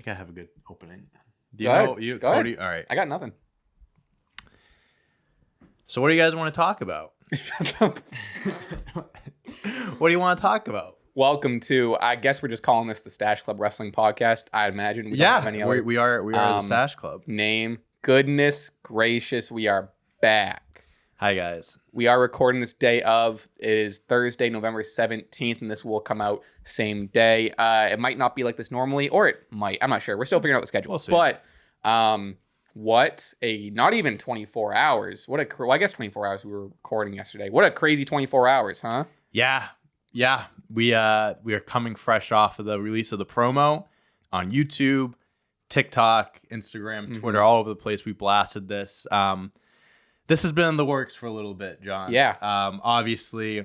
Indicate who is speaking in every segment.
Speaker 1: think I have a good opening.
Speaker 2: Do you know?
Speaker 1: Go Cody? Ahead. All right.
Speaker 2: I got nothing.
Speaker 1: So what do you guys want to talk about? What do you want to talk about?
Speaker 2: Welcome to, I guess we're just calling this the Stache Club Wrestling Podcast. I imagine we don't have any other
Speaker 1: we are the Stache Club.
Speaker 2: Name. Goodness gracious, we are back.
Speaker 1: Hi, guys.
Speaker 2: We are recording this day of, it is Thursday, November 17th, and this will come out same day. It might not be like this normally, or it might. I'm not sure. We're still figuring out the schedule.
Speaker 1: We'll see.
Speaker 2: But not even 24 hours. I guess 24 hours we were recording yesterday. What a crazy 24 hours, huh?
Speaker 1: Yeah. We are coming fresh off of the release of the promo on YouTube, TikTok, Instagram, Twitter, all over the place. We blasted this. This has been in the works for a little bit, John.
Speaker 2: Yeah.
Speaker 1: Obviously,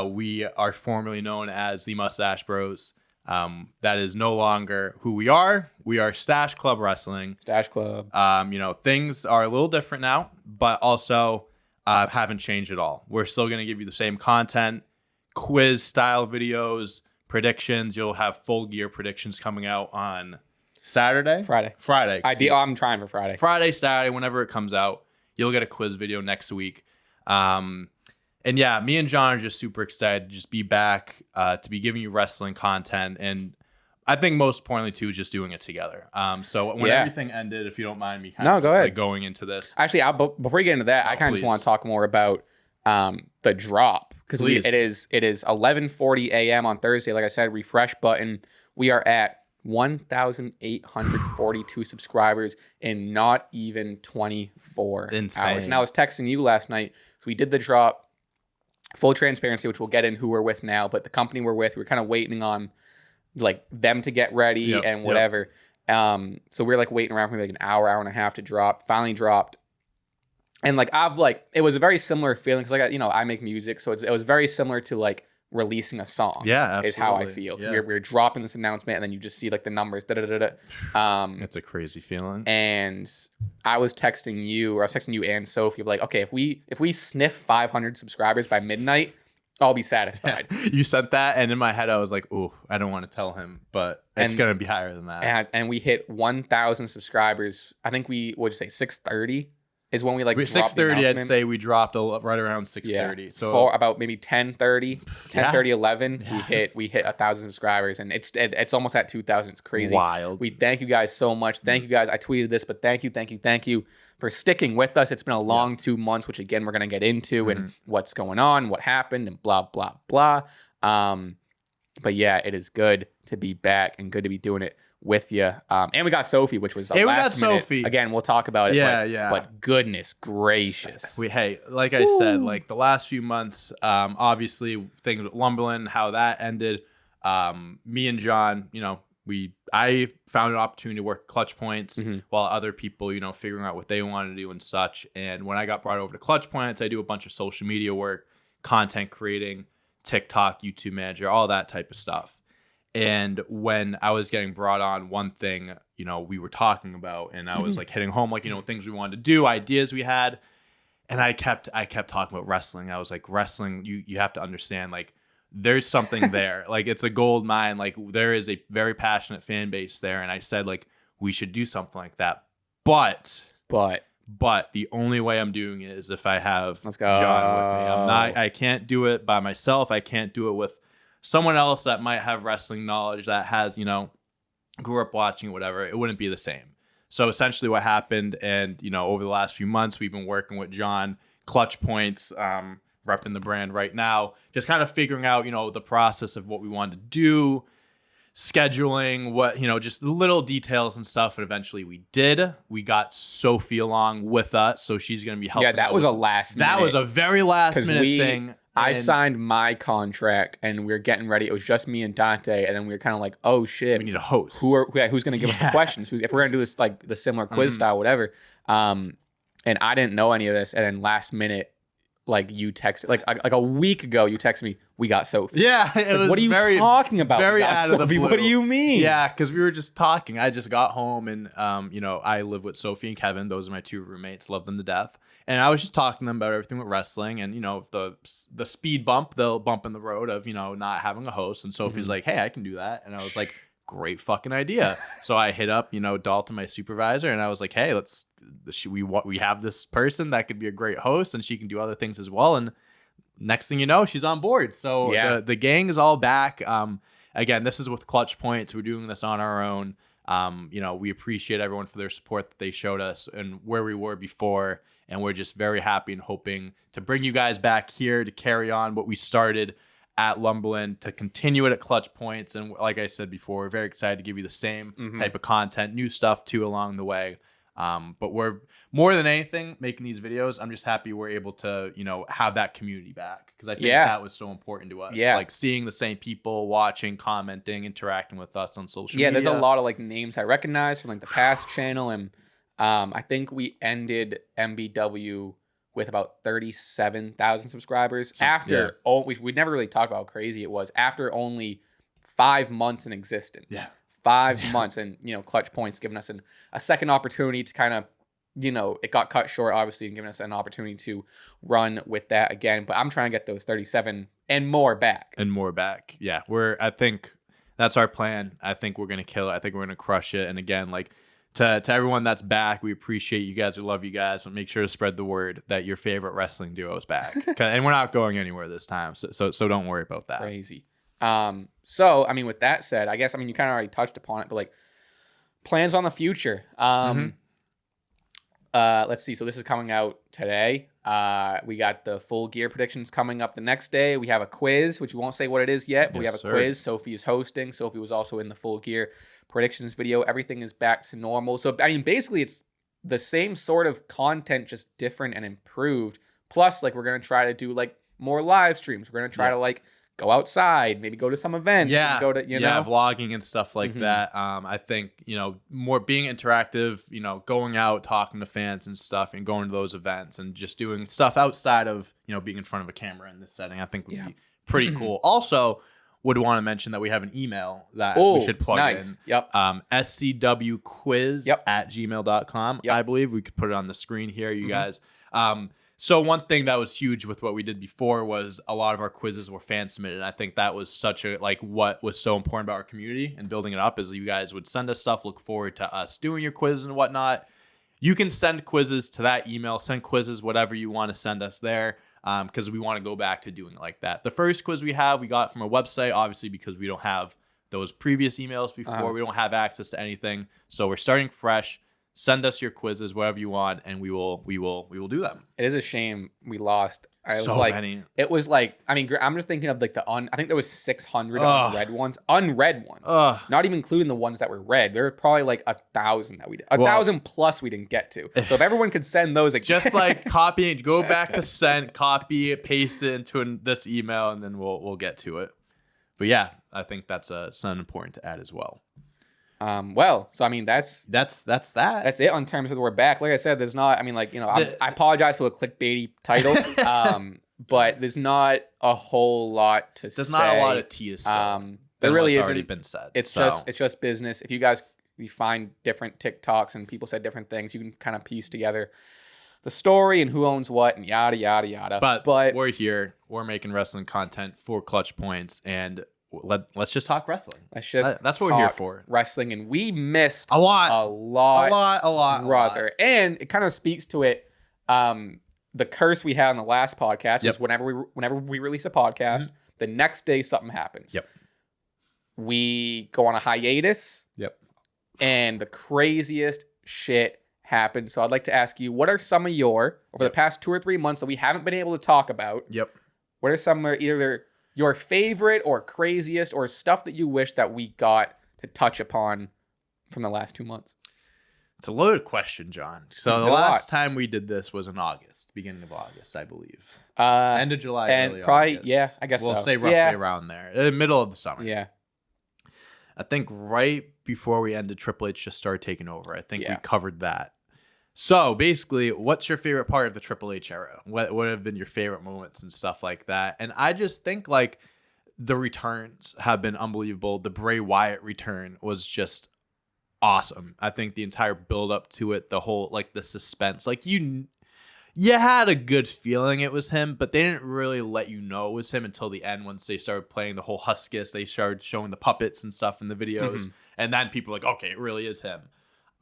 Speaker 1: we are formerly known as the Mustache Bros. That is no longer who we are. We are Stache Club Wrestling.
Speaker 2: Stache Club.
Speaker 1: Things are a little different now, but also haven't changed at all. We're still going to give you the same content, quiz style videos, predictions. You'll have full gear predictions coming out on Friday.
Speaker 2: I'm trying for Friday.
Speaker 1: Saturday, whenever it comes out. You'll get a quiz video next week. And yeah, me and John are just super excited to just be back, to be giving you wrestling content. And I think most importantly, too, is just doing it together. So when everything ended, if you don't mind me
Speaker 2: go ahead.
Speaker 1: Going into this.
Speaker 2: Actually, before you get into that, I kind of just want to talk more about the drop. Because it is 11:40 a.m. on Thursday. Like I said, refresh button. We are at 1,842 subscribers in not even 24 hours. And I was texting you last night. So we did the drop. Full transparency, which we'll get in who we're with now. But the company we're with, we're kind of waiting on like them to get ready and whatever. So we're like waiting around for maybe like an hour and a half to drop. Finally dropped. And like it was a very similar feeling because I make music. So it was very similar to like releasing a song.
Speaker 1: Yeah, absolutely.
Speaker 2: Is how I feel. So we're dropping this announcement and then you just see like the numbers.
Speaker 1: It's a crazy feeling.
Speaker 2: And I was texting you and Sophie like, okay, if we sniff 500 subscribers by midnight, I'll be satisfied.
Speaker 1: Yeah. You sent that, and in my head I was like, "Ooh, I don't want to tell him, but it's gonna be higher than that."
Speaker 2: And we hit 1,000 subscribers. I think we would say 6:30. Is when we
Speaker 1: 6:30. I'd say we dropped right around 6:30. So
Speaker 2: for about maybe 10:30, 11, we hit 1,000 subscribers, and it's almost at 2,000. It's crazy.
Speaker 1: Wild.
Speaker 2: We thank you guys so much. Thank you guys. I tweeted this, but thank you for sticking with us. It's been a long 2 months, which again we're gonna get into and what's going on, what happened, and blah blah blah. But yeah, it is good to be back and good to be doing it with you. And we got Sophie, which was last minute.
Speaker 1: Sophie.
Speaker 2: Again, we'll talk about it.
Speaker 1: Yeah.
Speaker 2: But goodness gracious.
Speaker 1: Like I said, like the last few months, obviously things with Lumberland, how that ended. Me and John, I found an opportunity to work at ClutchPoints while other people, figuring out what they wanted to do and such. And when I got brought over to ClutchPoints, I do a bunch of social media work, content creating, TikTok, YouTube manager, all that type of stuff. And when I was getting brought on, one thing, we were talking about, and I was like hitting home, like, things we wanted to do, ideas we had. And I kept talking about wrestling. I was like, wrestling, you have to understand, like, there's something there. Like, it's a gold mine. Like, there is a very passionate fan base there. And I said, like, we should do something like that. But the only way I'm doing it is if I have
Speaker 2: Let's go.
Speaker 1: John with me. I can't do it by myself. I can't do it with someone else that might have wrestling knowledge, that has, grew up watching it, whatever. It wouldn't be the same. So essentially what happened, and, over the last few months, we've been working with John, ClutchPoints, repping the brand right now, just kind of figuring out, the process of what we wanted to do, scheduling, what, just the little details and stuff. And eventually we got Sophie along with us. So she's going to be helping.
Speaker 2: Yeah, that was that
Speaker 1: was a very last minute thing.
Speaker 2: I signed my contract and we were getting ready. It was just me and Dante, and then we were kind of like, "Oh shit,
Speaker 1: we need a host.
Speaker 2: Who's going to give us the questions? If we're going to do this like the similar quiz style, whatever." And I didn't know any of this, and then last minute, like you texted, like a week ago, you texted me, "We got Sophie."
Speaker 1: Yeah, it was.
Speaker 2: What are you talking about?
Speaker 1: Very out of the blue.
Speaker 2: What do you mean?
Speaker 1: Yeah, because we were just talking. I just got home, and I live with Sophie and Kevin. Those are my two roommates. Love them to death. And I was just talking to them about everything with wrestling, and the speed bump, the bump in the road of not having a host. And Sophie's like, "Hey, I can do that," and I was like, great fucking idea. So I hit up, Dalton, my supervisor, and I was like, hey, we have this person that could be a great host, and she can do other things as well. And next thing you know, she's on board. So the gang is all back. Again, this is with ClutchPoints. We're doing this on our own. We appreciate everyone for their support that they showed us and where we were before. And we're just very happy and hoping to bring you guys back here to carry on what we started at Lumberland, to continue it at ClutchPoints. And like I said before, we're very excited to give you the same type of content, new stuff too along the way. But we're more than anything making these videos. I'm just happy we're able to, have that community back, because I think that was so important to us.
Speaker 2: Yeah.
Speaker 1: Like seeing the same people watching, commenting, interacting with us on social media.
Speaker 2: Yeah, there's a lot of like names I recognize from like the past channel. And I think we ended MBW with about 37,000 subscribers after we never really talked about how crazy it was after only 5 months in existence.
Speaker 1: Yeah.
Speaker 2: 5 months, and ClutchPoints giving us a second opportunity to kind of, it got cut short obviously, and giving us an opportunity to run with that again. But I'm trying to get those 37 and more back.
Speaker 1: Yeah, I think that's our plan. I think we're gonna kill it. I think we're gonna crush it. And again, like to everyone that's back, we appreciate you guys. We love you guys. But make sure to spread the word that your favorite wrestling duo is back. And we're not going anywhere this time, so don't worry about that.
Speaker 2: Crazy. So I mean, with that said, I guess, you kind of already touched upon it, but like plans on the future. Let's see. So this is coming out today. We got the full gear predictions coming up the next day. We have a quiz, which we won't say what it is yet, but we have a quiz. Sophie is hosting. Sophie was also in the full gear predictions video. Everything is back to normal. So, basically it's the same sort of content, just different and improved. Plus, like, we're going to try to do like more live streams. We're going to try to like go outside, maybe go to some events.
Speaker 1: Yeah,
Speaker 2: go to
Speaker 1: vlogging and stuff like that. I think more being interactive. Going out, talking to fans and stuff, and going to those events and just doing stuff outside of being in front of a camera in this setting. I think would be pretty cool. Also, would want to mention that we have an email that we should plug in.
Speaker 2: Yep.
Speaker 1: SCWquiz at gmail.com.
Speaker 2: Yep.
Speaker 1: I believe we could put it on the screen here, you guys. So one thing that was huge with what we did before was a lot of our quizzes were fan submitted. And I think that was such a, like, what was so important about our community and building it up is you guys would send us stuff, look forward to us doing your quiz and whatnot. You can send quizzes to that email, send quizzes, whatever you want to send us there. Because we want to go back to doing it like that. The first quiz we got from a website, obviously, because we don't have those previous emails before. We don't have access to anything. So we're starting fresh. Send us your quizzes, whatever you want, and we will do them.
Speaker 2: It is a shame we lost.
Speaker 1: Many.
Speaker 2: It was like, I'm just thinking of like I think there was 600 unread ones. Not even including the ones that were read. There were probably like 1,000 that we did. 1,000 plus we didn't get to. So if everyone could send those again.
Speaker 1: Just like copy it, go back to send, copy it, paste it into this email, and then we'll get to it. But yeah, I think that's something important to add as well.
Speaker 2: So that's
Speaker 1: that.
Speaker 2: That's it in terms of we're back. Like I said, there's not. I apologize for the clickbaity title. But there's not a whole lot to say.
Speaker 1: There's not a lot of tea to say.
Speaker 2: There really isn't.
Speaker 1: Already been said.
Speaker 2: It's just business. If you guys find different TikToks and people said different things, you can kind of piece together the story and who owns what and yada yada yada.
Speaker 1: But we're here. We're making wrestling content for ClutchPoints and. Let's just talk wrestling. That's what we're here for.
Speaker 2: Wrestling, and we missed
Speaker 1: a lot,
Speaker 2: brother. And it kind of speaks to it. The curse we had on the last podcast was whenever we release a podcast, the next day something happens.
Speaker 1: Yep.
Speaker 2: We go on a hiatus.
Speaker 1: Yep.
Speaker 2: And the craziest shit happened. So I'd like to ask you, what are some of over the past 2 or 3 months that we haven't been able to talk about?
Speaker 1: Yep.
Speaker 2: What are some either your favorite or craziest or stuff that you wish that we got to touch upon from the last 2 months?
Speaker 1: It's a loaded question, John. So the last time we did this was in August, beginning of August, I believe. End of July,
Speaker 2: and
Speaker 1: early
Speaker 2: probably,
Speaker 1: August.
Speaker 2: Yeah, I guess
Speaker 1: we'll say roughly around there, middle of the summer.
Speaker 2: Yeah.
Speaker 1: I think right before we ended, Triple H just started taking over. I think we covered that. So basically, what's your favorite part of the Triple H era? What have been your favorite moments and stuff like that? And I just think like the returns have been unbelievable. The Bray Wyatt return was just awesome. I think the entire build up to it, the whole like the suspense, like you you had a good feeling it was him, but they didn't really let you know it was him until the end once they started playing the whole Huskus. They started showing the puppets and stuff in the videos, and then people were like, okay, it really is him.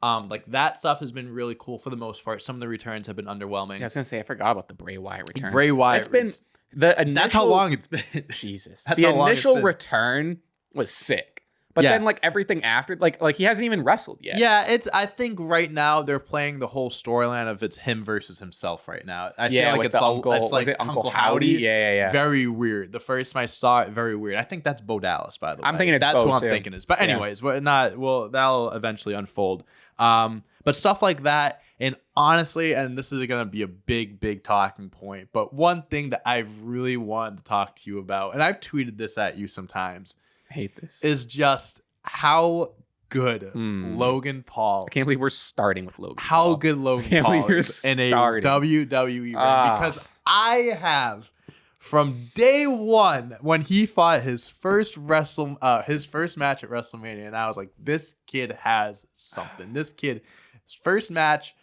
Speaker 1: Like that stuff has been really cool for the most part. Some of the returns have been underwhelming.
Speaker 2: Yeah, I was gonna say I forgot about the Bray Wyatt return.
Speaker 1: Bray Wyatt.
Speaker 2: It's been the initial.
Speaker 1: That's how long it's been.
Speaker 2: Jesus.
Speaker 1: That's
Speaker 2: the
Speaker 1: how long
Speaker 2: initial return was sick. But then, like, everything after, like he hasn't even wrestled yet.
Speaker 1: Yeah, I think right now they're playing the whole storyline of it's him versus himself right now. I feel like it's like Uncle Howdy.
Speaker 2: Yeah.
Speaker 1: Very weird. The first time I saw it, very weird. I think that's Bo Dallas, by the way.
Speaker 2: I'm thinking it's
Speaker 1: that's
Speaker 2: Bo,
Speaker 1: what
Speaker 2: too.
Speaker 1: I'm thinking is. But anyways, that'll eventually unfold. But stuff like that, and honestly, and this is gonna be a big talking point, but one thing that I really wanted to talk to you about, and I've tweeted this at you sometimes.
Speaker 2: I hate this.
Speaker 1: Is just how good Logan Paul.
Speaker 2: I can't believe we're starting with Logan
Speaker 1: How
Speaker 2: Paul.
Speaker 1: good Logan Paul is in a WWE ring. Because I have, from day one, when he fought his first match at WrestleMania, and I was like, this kid has something. This kid, his first match,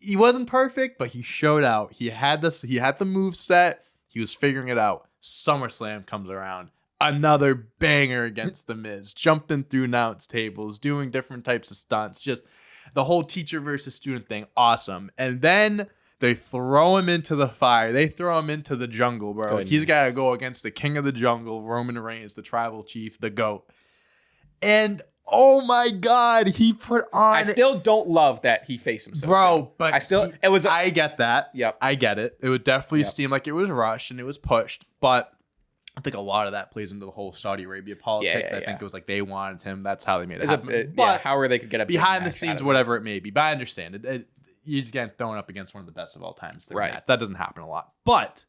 Speaker 1: he wasn't perfect, but he showed out. He had the move set. He was figuring it out. SummerSlam comes around. Another banger against The Miz, jumping through announce tables, doing different types of stunts, just the whole teacher versus student thing, awesome. And then they throw him into the fire. They throw him into the jungle, bro. Goodness. He's got to go against the king of the jungle, Roman Reigns, the tribal chief, the GOAT. And oh my God, he put on...
Speaker 2: I still don't love that he faced himself.
Speaker 1: Bro, but
Speaker 2: I
Speaker 1: get that.
Speaker 2: Yep.
Speaker 1: I get it. It would definitely seem like it was rushed and it was pushed, but... I think a lot of that plays into the whole Saudi Arabia politics. I think it was like they wanted him. That's how they made it happen.
Speaker 2: But however they could get a
Speaker 1: behind the scenes, whatever it may be. But I understand it. You just get thrown up against one of the best of all times. Right. That doesn't happen a lot. But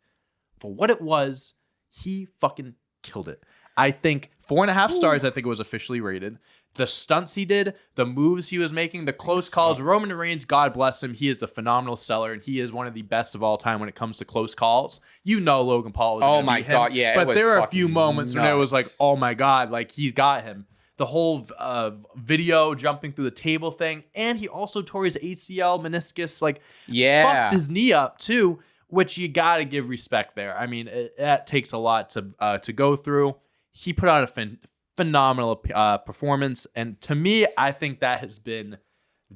Speaker 1: for what it was, he fucking killed it. I think 4.5 stars. I think it was officially rated. The stunts he did, the moves he was making, the close calls. Roman Reigns, God bless him, he is a phenomenal seller, and he is one of the best of all time when it comes to close calls. You know Logan Paul was going to beat him. God, yeah. But there are a few moments when it was like, oh my God, like he's got him. The whole video jumping through the table thing, and he also tore his ACL, meniscus, like fucked his knee up too, which you got to give respect there. I mean, that takes a lot to go through. He put out a phenomenal performance, and to me, I think that has been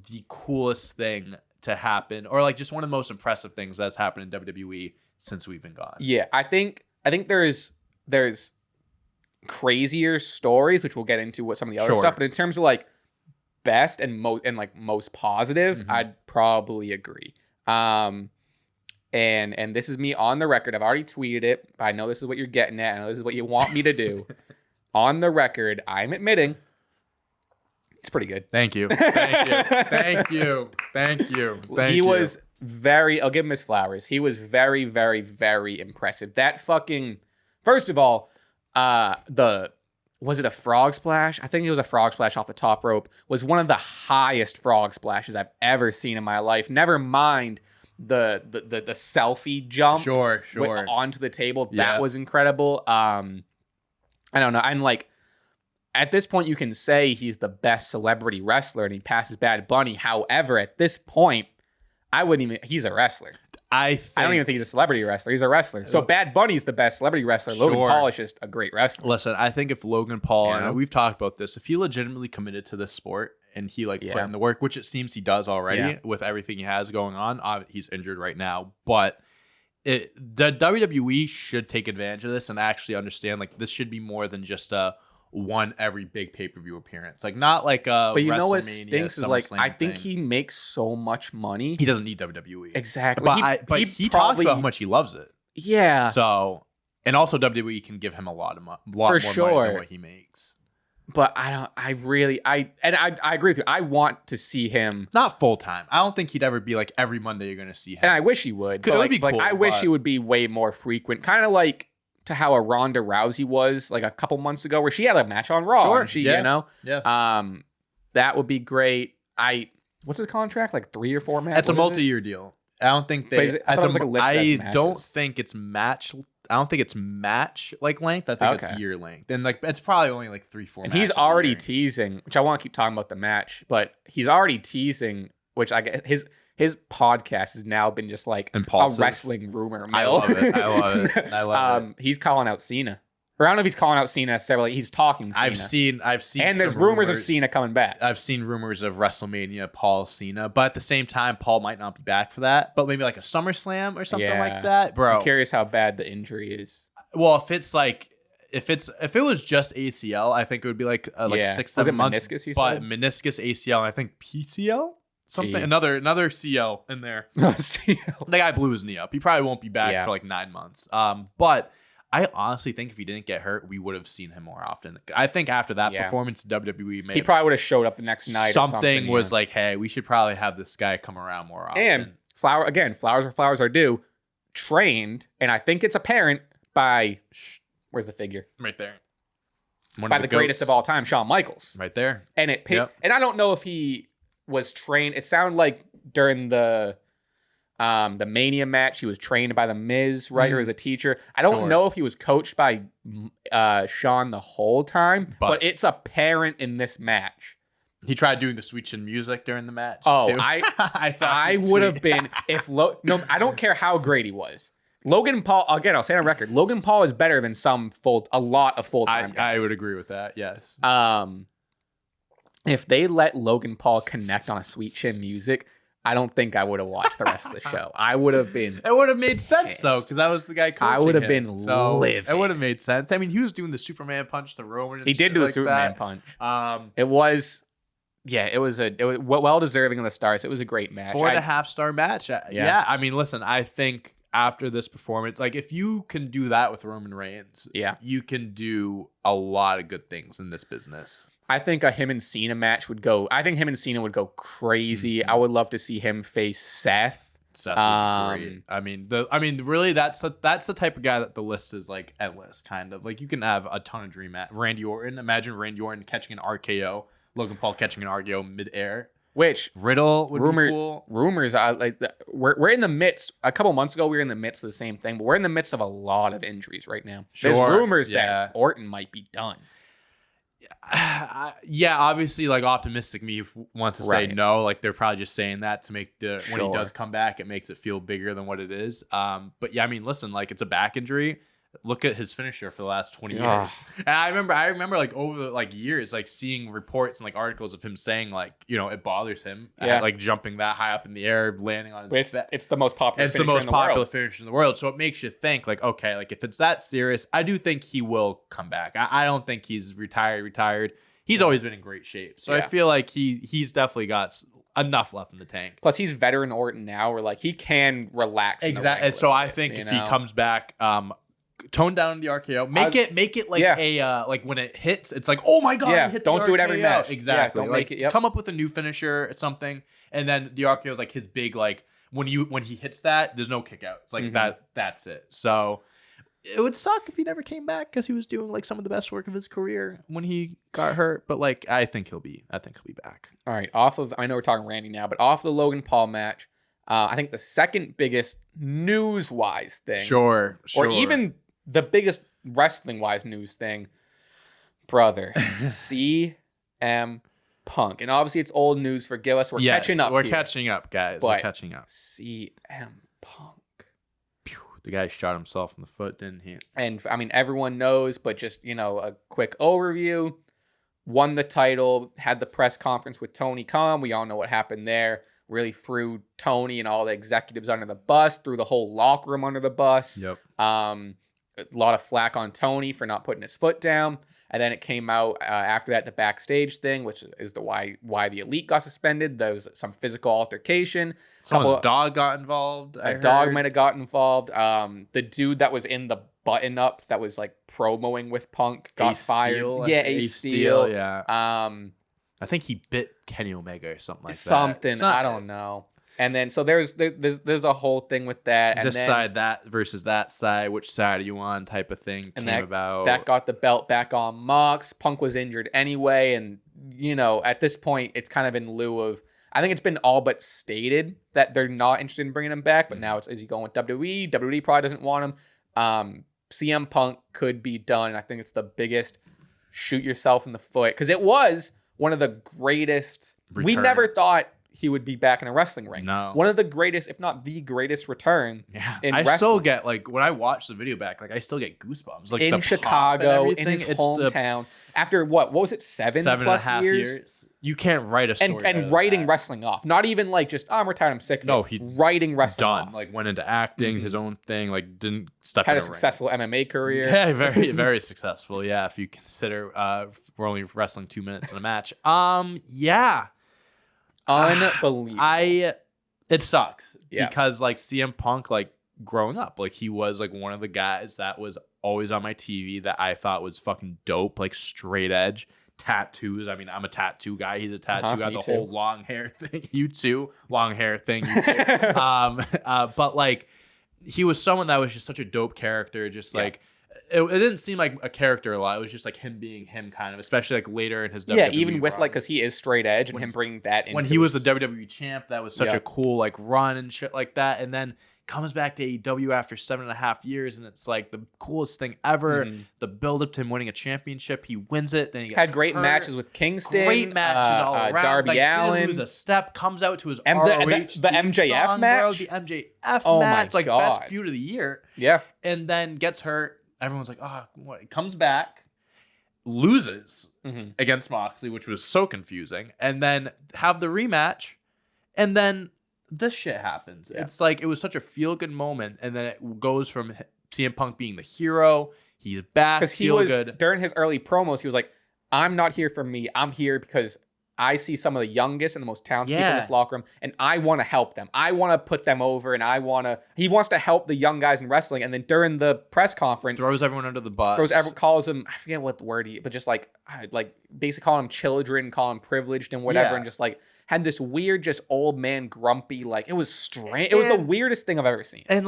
Speaker 1: the coolest thing to happen, or like just one of the most impressive things that's happened in WWE since we've been gone.
Speaker 2: Yeah, I think there's crazier stories, which we'll get into with some of the other stuff, but in terms of like best and most positive, I'd probably agree. And this is me on the record. I've already tweeted it. I know this is what you're getting at. I know this is what you want me to do. On the record, I'm admitting it's pretty good.
Speaker 1: Thank you.
Speaker 2: He was very, I'll give him his flowers. He was very, very, very impressive. That fucking, first of all, was it a frog splash? I think it was a frog splash off the top rope. Was one of the highest frog splashes I've ever seen in my life. Never mind the selfie jump.
Speaker 1: Sure.
Speaker 2: Onto the table. Yeah. That was incredible. I don't know. I'm like, at this point, you can say he's the best celebrity wrestler and he passes Bad Bunny. However, at this point, he's a wrestler. I don't even think he's a celebrity wrestler. He's a wrestler. So Bad Bunny's the best celebrity wrestler. Logan Paul is just a great wrestler.
Speaker 1: Listen, I think if Logan Paul, and we've talked about this, if he legitimately committed to this sport and he put in the work, which it seems he does already with everything he has going on, he's injured right now, but the WWE should take advantage of this and actually understand like this should be more than just a one every big pay-per-view appearance, like not like a
Speaker 2: but you know what stinks is like I think he makes so much money
Speaker 1: he doesn't need WWE
Speaker 2: exactly,
Speaker 1: but he talks about how much he loves it. So and also WWE can give him a lot more money than what he makes.
Speaker 2: But I agree with you. I want to see him
Speaker 1: not full time. I don't think he'd ever be like every Monday you're going to see him.
Speaker 2: And I wish he would.
Speaker 1: It would be cool,
Speaker 2: I wish he would be way more frequent. Kind of like to how a Ronda Rousey was like a couple months ago, where she had a match on Raw.
Speaker 1: Sure.
Speaker 2: And that would be great. What's his contract? Like 3 or 4 matches?
Speaker 1: It's a multi-year deal. I don't think they. I don't think it's match. I don't think it's match like length. I think it's year length, and like it's probably only like 3-4.
Speaker 2: And he's already teasing, which I want to keep talking about the match, but he's already teasing, which I get his podcast has now been just like
Speaker 1: impulsive.
Speaker 2: A wrestling rumor mill.
Speaker 1: I love it. I love it.
Speaker 2: He's calling out Cena. Or I don't know if he's calling out Cena necessarily. He's talking Cena.
Speaker 1: I've seen.
Speaker 2: And there's rumors of Cena coming back.
Speaker 1: I've seen rumors of WrestleMania Paul Cena, but at the same time, Paul might not be back for that. But maybe like a SummerSlam or something like that, bro.
Speaker 2: I'm curious how bad the injury is.
Speaker 1: Well, if it was just ACL, I think it would be like 6-7 months.
Speaker 2: Meniscus,
Speaker 1: but meniscus, ACL, and I think PCL, something,
Speaker 2: Jeez.
Speaker 1: another CL in there.
Speaker 2: CL.
Speaker 1: The guy blew his knee up. He probably won't be back for like 9 months. But I honestly think if he didn't get hurt, we would have seen him more often. I think after that performance, WWE
Speaker 2: he probably would have showed up the next night.
Speaker 1: Something was like, hey, we should probably have this guy come around more often.
Speaker 2: And flowers are due. Trained, and I think it's apparent by where's the figure?
Speaker 1: Right there.
Speaker 2: By the greatest of all time, Shawn Michaels.
Speaker 1: Right there.
Speaker 2: And and I don't know if he was trained. It sounded like during the Mania match, he was trained by the Miz, right? Or as a teacher. I don't know if he was coached by Shawn the whole time, but it's apparent in this match.
Speaker 1: He tried doing the Sweet Chin music during the match.
Speaker 2: Oh,
Speaker 1: too.
Speaker 2: I would have been no, I don't care how great he was. Logan Paul, again, I'll say on record, Logan Paul is better than a lot of full-time guys.
Speaker 1: I would agree with that, yes.
Speaker 2: If they let Logan Paul connect on a Sweet Chin music, I don't think I would have watched the rest of the show. I would have been.
Speaker 1: It would have made sense though, because that was the guy coaching
Speaker 2: I would have
Speaker 1: him.
Speaker 2: been livid.
Speaker 1: It would have made sense. I mean, he was doing the Superman punch to Roman.
Speaker 2: He did do the Superman punch. It was well deserving of the stars. It was a great match.
Speaker 1: 4.5-star match. Yeah. I mean, listen, I think after this performance, like if you can do that with Roman Reigns, you can do a lot of good things in this business.
Speaker 2: I think him and Cena match would go. I think him and Cena would go crazy. I would love to see him face Seth.
Speaker 1: Seth would be great. I mean, really, that's the type of guy that the list is like endless, kind of. Like you can have a ton of dream match. Randy Orton. Imagine Randy Orton catching an RKO. Logan Paul catching an RKO midair.
Speaker 2: Which
Speaker 1: Riddle would be cool.
Speaker 2: Rumors we're in the midst. A couple months ago, we were in the midst of the same thing, but we're in the midst of a lot of injuries right now. There's rumors that Orton might be done.
Speaker 1: Yeah, obviously, like optimistic me wants to say no. Like they're probably just saying that to make when he does come back, it makes it feel bigger than what it is. But yeah, I mean, listen, like it's a back injury. Look at his finisher for the last 20 years. And I remember like over like years, like seeing reports and like articles of him saying like, you know, it bothers him like jumping that high up in the air, landing on his
Speaker 2: It's the most popular
Speaker 1: It's the most popular finisher in the world. So it makes you think like, okay, like if it's that serious, I do think he will come back. I don't think he's retired. He's always been in great shape. So I feel like he's definitely got enough left in the tank.
Speaker 2: Plus he's veteran Orton now where like he can relax.
Speaker 1: Exactly. So I think if he comes back, tone down the RKO. Make it like a like when it hits, it's like, oh my god, he hit
Speaker 2: don't
Speaker 1: the
Speaker 2: do
Speaker 1: RKO.
Speaker 2: it every match.
Speaker 1: Exactly.
Speaker 2: Don't
Speaker 1: like
Speaker 2: make it.
Speaker 1: Come up with a new finisher or something, and then the RKO is like his big like when he hits that, there's no kick out. It's like that's it. So it would suck if he never came back because he was doing like some of the best work of his career when he got hurt. But like I think he'll be back.
Speaker 2: All right, I know we're talking Randy now, but off the Logan Paul match, I think the second biggest news-wise thing, or even the biggest wrestling-wise news thing, brother, CM Punk. And obviously it's old news. Forgive us. We're catching up.
Speaker 1: We're catching up, guys. We're catching up.
Speaker 2: CM Punk.
Speaker 1: The guy shot himself in the foot, didn't he?
Speaker 2: And I mean, everyone knows, but just, you know, a quick overview. Won the title, had the press conference with Tony Khan. We all know what happened there. Really threw Tony and all the executives under the bus, threw the whole locker room under the bus.
Speaker 1: Yep.
Speaker 2: A lot of flack on Tony for not putting his foot down. And then it came out after that, the backstage thing, which is why the Elite got suspended. There was some physical altercation.
Speaker 1: Someone's dog got involved.
Speaker 2: Dog might have got involved. The dude that was in the button up that was like promoing with Punk got fired. Ace Steel.
Speaker 1: Yeah. I think he bit Kenny Omega or something like
Speaker 2: that. I don't know. And then so there's a whole thing with that. And
Speaker 1: side that versus that side, which side are you on type of thing came about.
Speaker 2: That got the belt back on Mox. Punk was injured anyway. And, you know, at this point, it's kind of in lieu of, I think it's been all but stated that they're not interested in bringing him back. But now is he going with WWE? WWE probably doesn't want him. CM Punk could be done. I think it's the biggest shoot yourself in the foot. Because it was one of the greatest. We never thought he would be back in a wrestling ring.
Speaker 1: No.
Speaker 2: One of the greatest, if not the greatest return in wrestling.
Speaker 1: I still get, like, when I watch the video back, like, I still get goosebumps. Like,
Speaker 2: in Chicago, in his hometown. After what was it, 7+
Speaker 1: and a half years? You can't write a story.
Speaker 2: And writing wrestling off. Not even like just, I'm retired, I'm sick of it. No, he writing wrestling off.
Speaker 1: Like, went into acting, his own thing, like, didn't step
Speaker 2: in
Speaker 1: a
Speaker 2: successful MMA career.
Speaker 1: Yeah, very, very successful. Yeah, if you consider we're only wrestling 2 minutes in a match. Yeah.
Speaker 2: Unbelievable.
Speaker 1: It sucks because like CM Punk, like growing up, like he was like one of the guys that was always on my TV that I thought was fucking dope, like straight edge tattoos. I mean, I'm a tattoo guy. He's a tattoo guy. The whole long hair thing. You too. Long hair thing. You too. But like he was someone that was just such a dope character. Just like it didn't seem like a character a lot. It was just like him being him, kind of, especially like later in his WWE
Speaker 2: even with
Speaker 1: run.
Speaker 2: Like because he is straight edge and him bringing that into
Speaker 1: when he was the WWE champ, that was such a cool like run and shit like that. And then comes back to AEW after 7.5 years, and it's like the coolest thing ever. The build up to him winning a championship, he wins it. Then he
Speaker 2: had great matches with Kingston,
Speaker 1: great matches all around.
Speaker 2: Darby
Speaker 1: like,
Speaker 2: Allin,
Speaker 1: didn't lose a step, comes out to his
Speaker 2: and
Speaker 1: ROH
Speaker 2: the MJF
Speaker 1: song,
Speaker 2: match,
Speaker 1: bro, the MJF match, like best feud of the year.
Speaker 2: Yeah,
Speaker 1: and then gets hurt. Everyone's like, oh, what? He comes back, loses against Moxley, which was so confusing, and then have the rematch, and then this shit happens. Yeah. It's like it was such a feel-good moment, and then it goes from CM Punk being the hero, he's back,
Speaker 2: because he was good. During his early promos, he was like, I'm not here for me, I'm here because I see some of the youngest and the most talented people in this locker room, and I want to help them. I want to put them over, and he wants to help the young guys in wrestling. And then during the press conference,
Speaker 1: throws everyone under the bus.
Speaker 2: Calls them, I forget what the word but just like basically calling them children, calling them privileged and whatever, and just like had this weird, just old man grumpy, like it was strange. It was the weirdest thing I've ever seen.
Speaker 1: And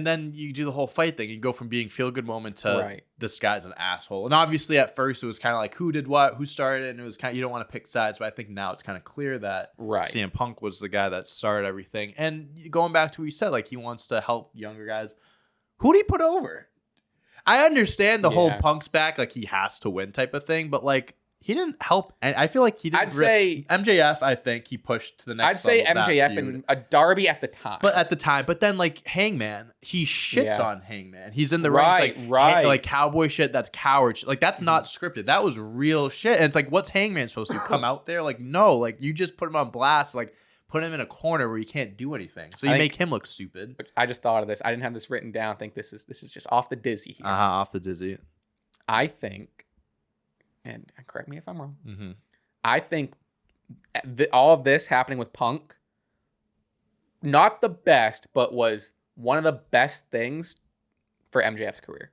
Speaker 1: then you do the whole fight thing. You go from being feel good moment to this guy's an asshole. And obviously at first it was kind of like who did what, who started, and it was kind of, you don't want to pick sides, but I think now it's kind of clear that CM Punk was the guy that started everything. And going back to what you said, like he wants to help younger guys. Who did he put over? I understand the whole Punk's back, like he has to win type of thing, but like he didn't help, and I feel like he didn't.
Speaker 2: I'd say
Speaker 1: MJF. I think he pushed to the next.
Speaker 2: I'd say MJF and a Darby at the time.
Speaker 1: But then like Hangman, he shits on Hangman. He's in the ring, like cowboy shit. That's coward shit. Like that's not scripted. That was real shit. And it's like, what's Hangman supposed to come out there? Like no, like you just put him on blast. Like put him in a corner where he can't do anything. So you make him look stupid.
Speaker 2: I just thought of this. I didn't have this written down. I think this is just off the dizzy here.
Speaker 1: Off the dizzy.
Speaker 2: I think. And correct me if I'm wrong. I think all of this happening with Punk, not the best, but was one of the best things for MJF's career.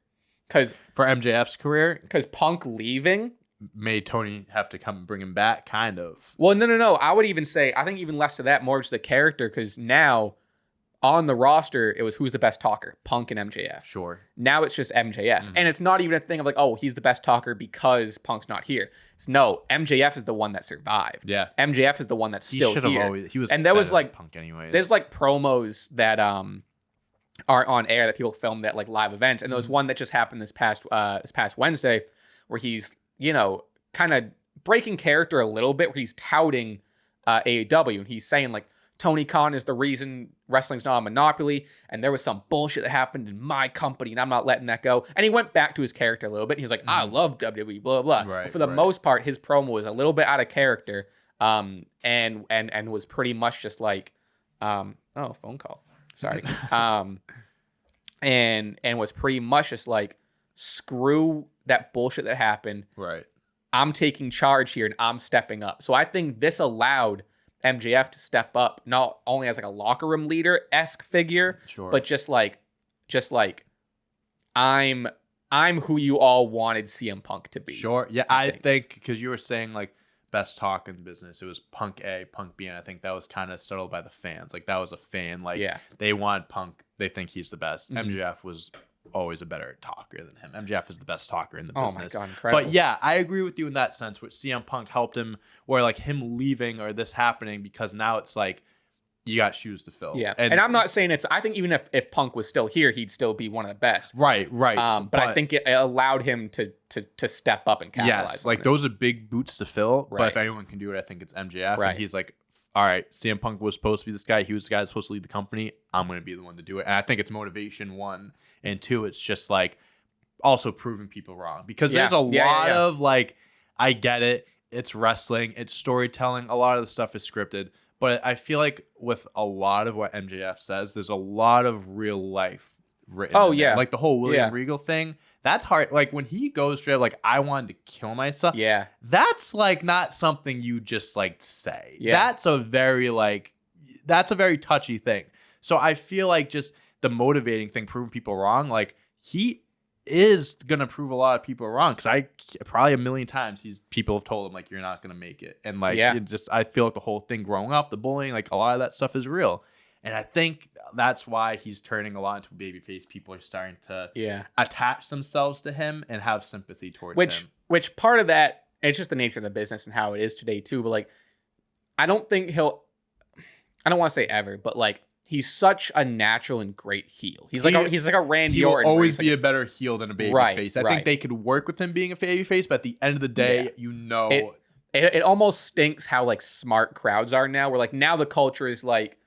Speaker 2: Because Punk leaving
Speaker 1: made Tony have to come and bring him back, kind of.
Speaker 2: Well, no. I would even say, I think even less to that, more just the character, because now on the roster, it was who's the best talker, Punk and MJF.
Speaker 1: Sure.
Speaker 2: Now it's just MJF. And it's not even a thing of like, oh, he's the best talker because Punk's not here. It's no, MJF is the one that survived.
Speaker 1: Yeah.
Speaker 2: MJF is the one that's still here.
Speaker 1: He was
Speaker 2: and there was like
Speaker 1: Punk anyways.
Speaker 2: There's like promos that are on air that people filmed at like live events. And there was one that just happened this past Wednesday where he's, kind of breaking character a little bit, where he's touting AEW, and he's saying like, Tony Khan is the reason wrestling's not a monopoly, and there was some bullshit that happened in my company, and I'm not letting that go. And he went back to his character a little bit. And he was like, I love WWE, blah, blah, blah. But for the most part, his promo was a little bit out of character, and was pretty much just like, phone call. Sorry. And was pretty much just like, screw that bullshit that happened.
Speaker 1: Right.
Speaker 2: I'm taking charge here, and I'm stepping up. So I think this allowed MJF to step up, not only as like a locker room leader-esque figure, but just like I'm who you all wanted CM Punk to be.
Speaker 1: Sure. Yeah, I think because you were saying like best talk in the business, it was Punk A, Punk B, and I think that was kind of settled by the fans. Like that was a fan. Like they want Punk. They think he's the best. MJF was always a better talker than him. MJF is the best talker in the business. Oh my God, incredible. But yeah, I agree with you in that sense, which CM Punk helped him, where like him leaving or this happening, because now it's like you got shoes to fill.
Speaker 2: Yeah. And I'm not saying I think even if Punk was still here, he'd still be one of the best.
Speaker 1: Right.
Speaker 2: But I think it allowed him to step up and capitalize.
Speaker 1: Yes, like those are big boots to fill. Right. But if anyone can do it, I think it's MJF. Right. And he's like all right, CM Punk was supposed to be this guy. He was the guy that's supposed to lead the company. I'm going to be the one to do it. And I think it's motivation, 1. And 2, it's just like also proving people wrong. Because there's a lot of like, I get it. It's wrestling. It's storytelling. A lot of the stuff is scripted. But I feel like with a lot of what MJF says, there's a lot of real life written.
Speaker 2: Oh, yeah.
Speaker 1: Like the whole William Regal thing. That's hard. Like when he goes straight, like, I wanted to kill myself.
Speaker 2: Yeah.
Speaker 1: That's like not something you just like say.
Speaker 2: Yeah.
Speaker 1: That's a very touchy thing. So I feel like just the motivating thing, proving people wrong, like he is going to prove a lot of people wrong. Cause I probably a million times people have told him like, you're not going to make it. And like, I feel like the whole thing growing up, the bullying, like a lot of that stuff is real. And I think that's why he's turning a lot into a babyface. People are starting to attach themselves to him and have sympathy towards him.
Speaker 2: Which part of that, it's just the nature of the business and how it is today too. But like, I don't think I don't want to say ever, but like he's such a natural and great heel. He's like a Randy Orton.
Speaker 1: He'll always be a better heel than a babyface. I think they could work with him being a babyface, but at the end of the day,
Speaker 2: it almost stinks how like smart crowds are now. Where like now the culture is like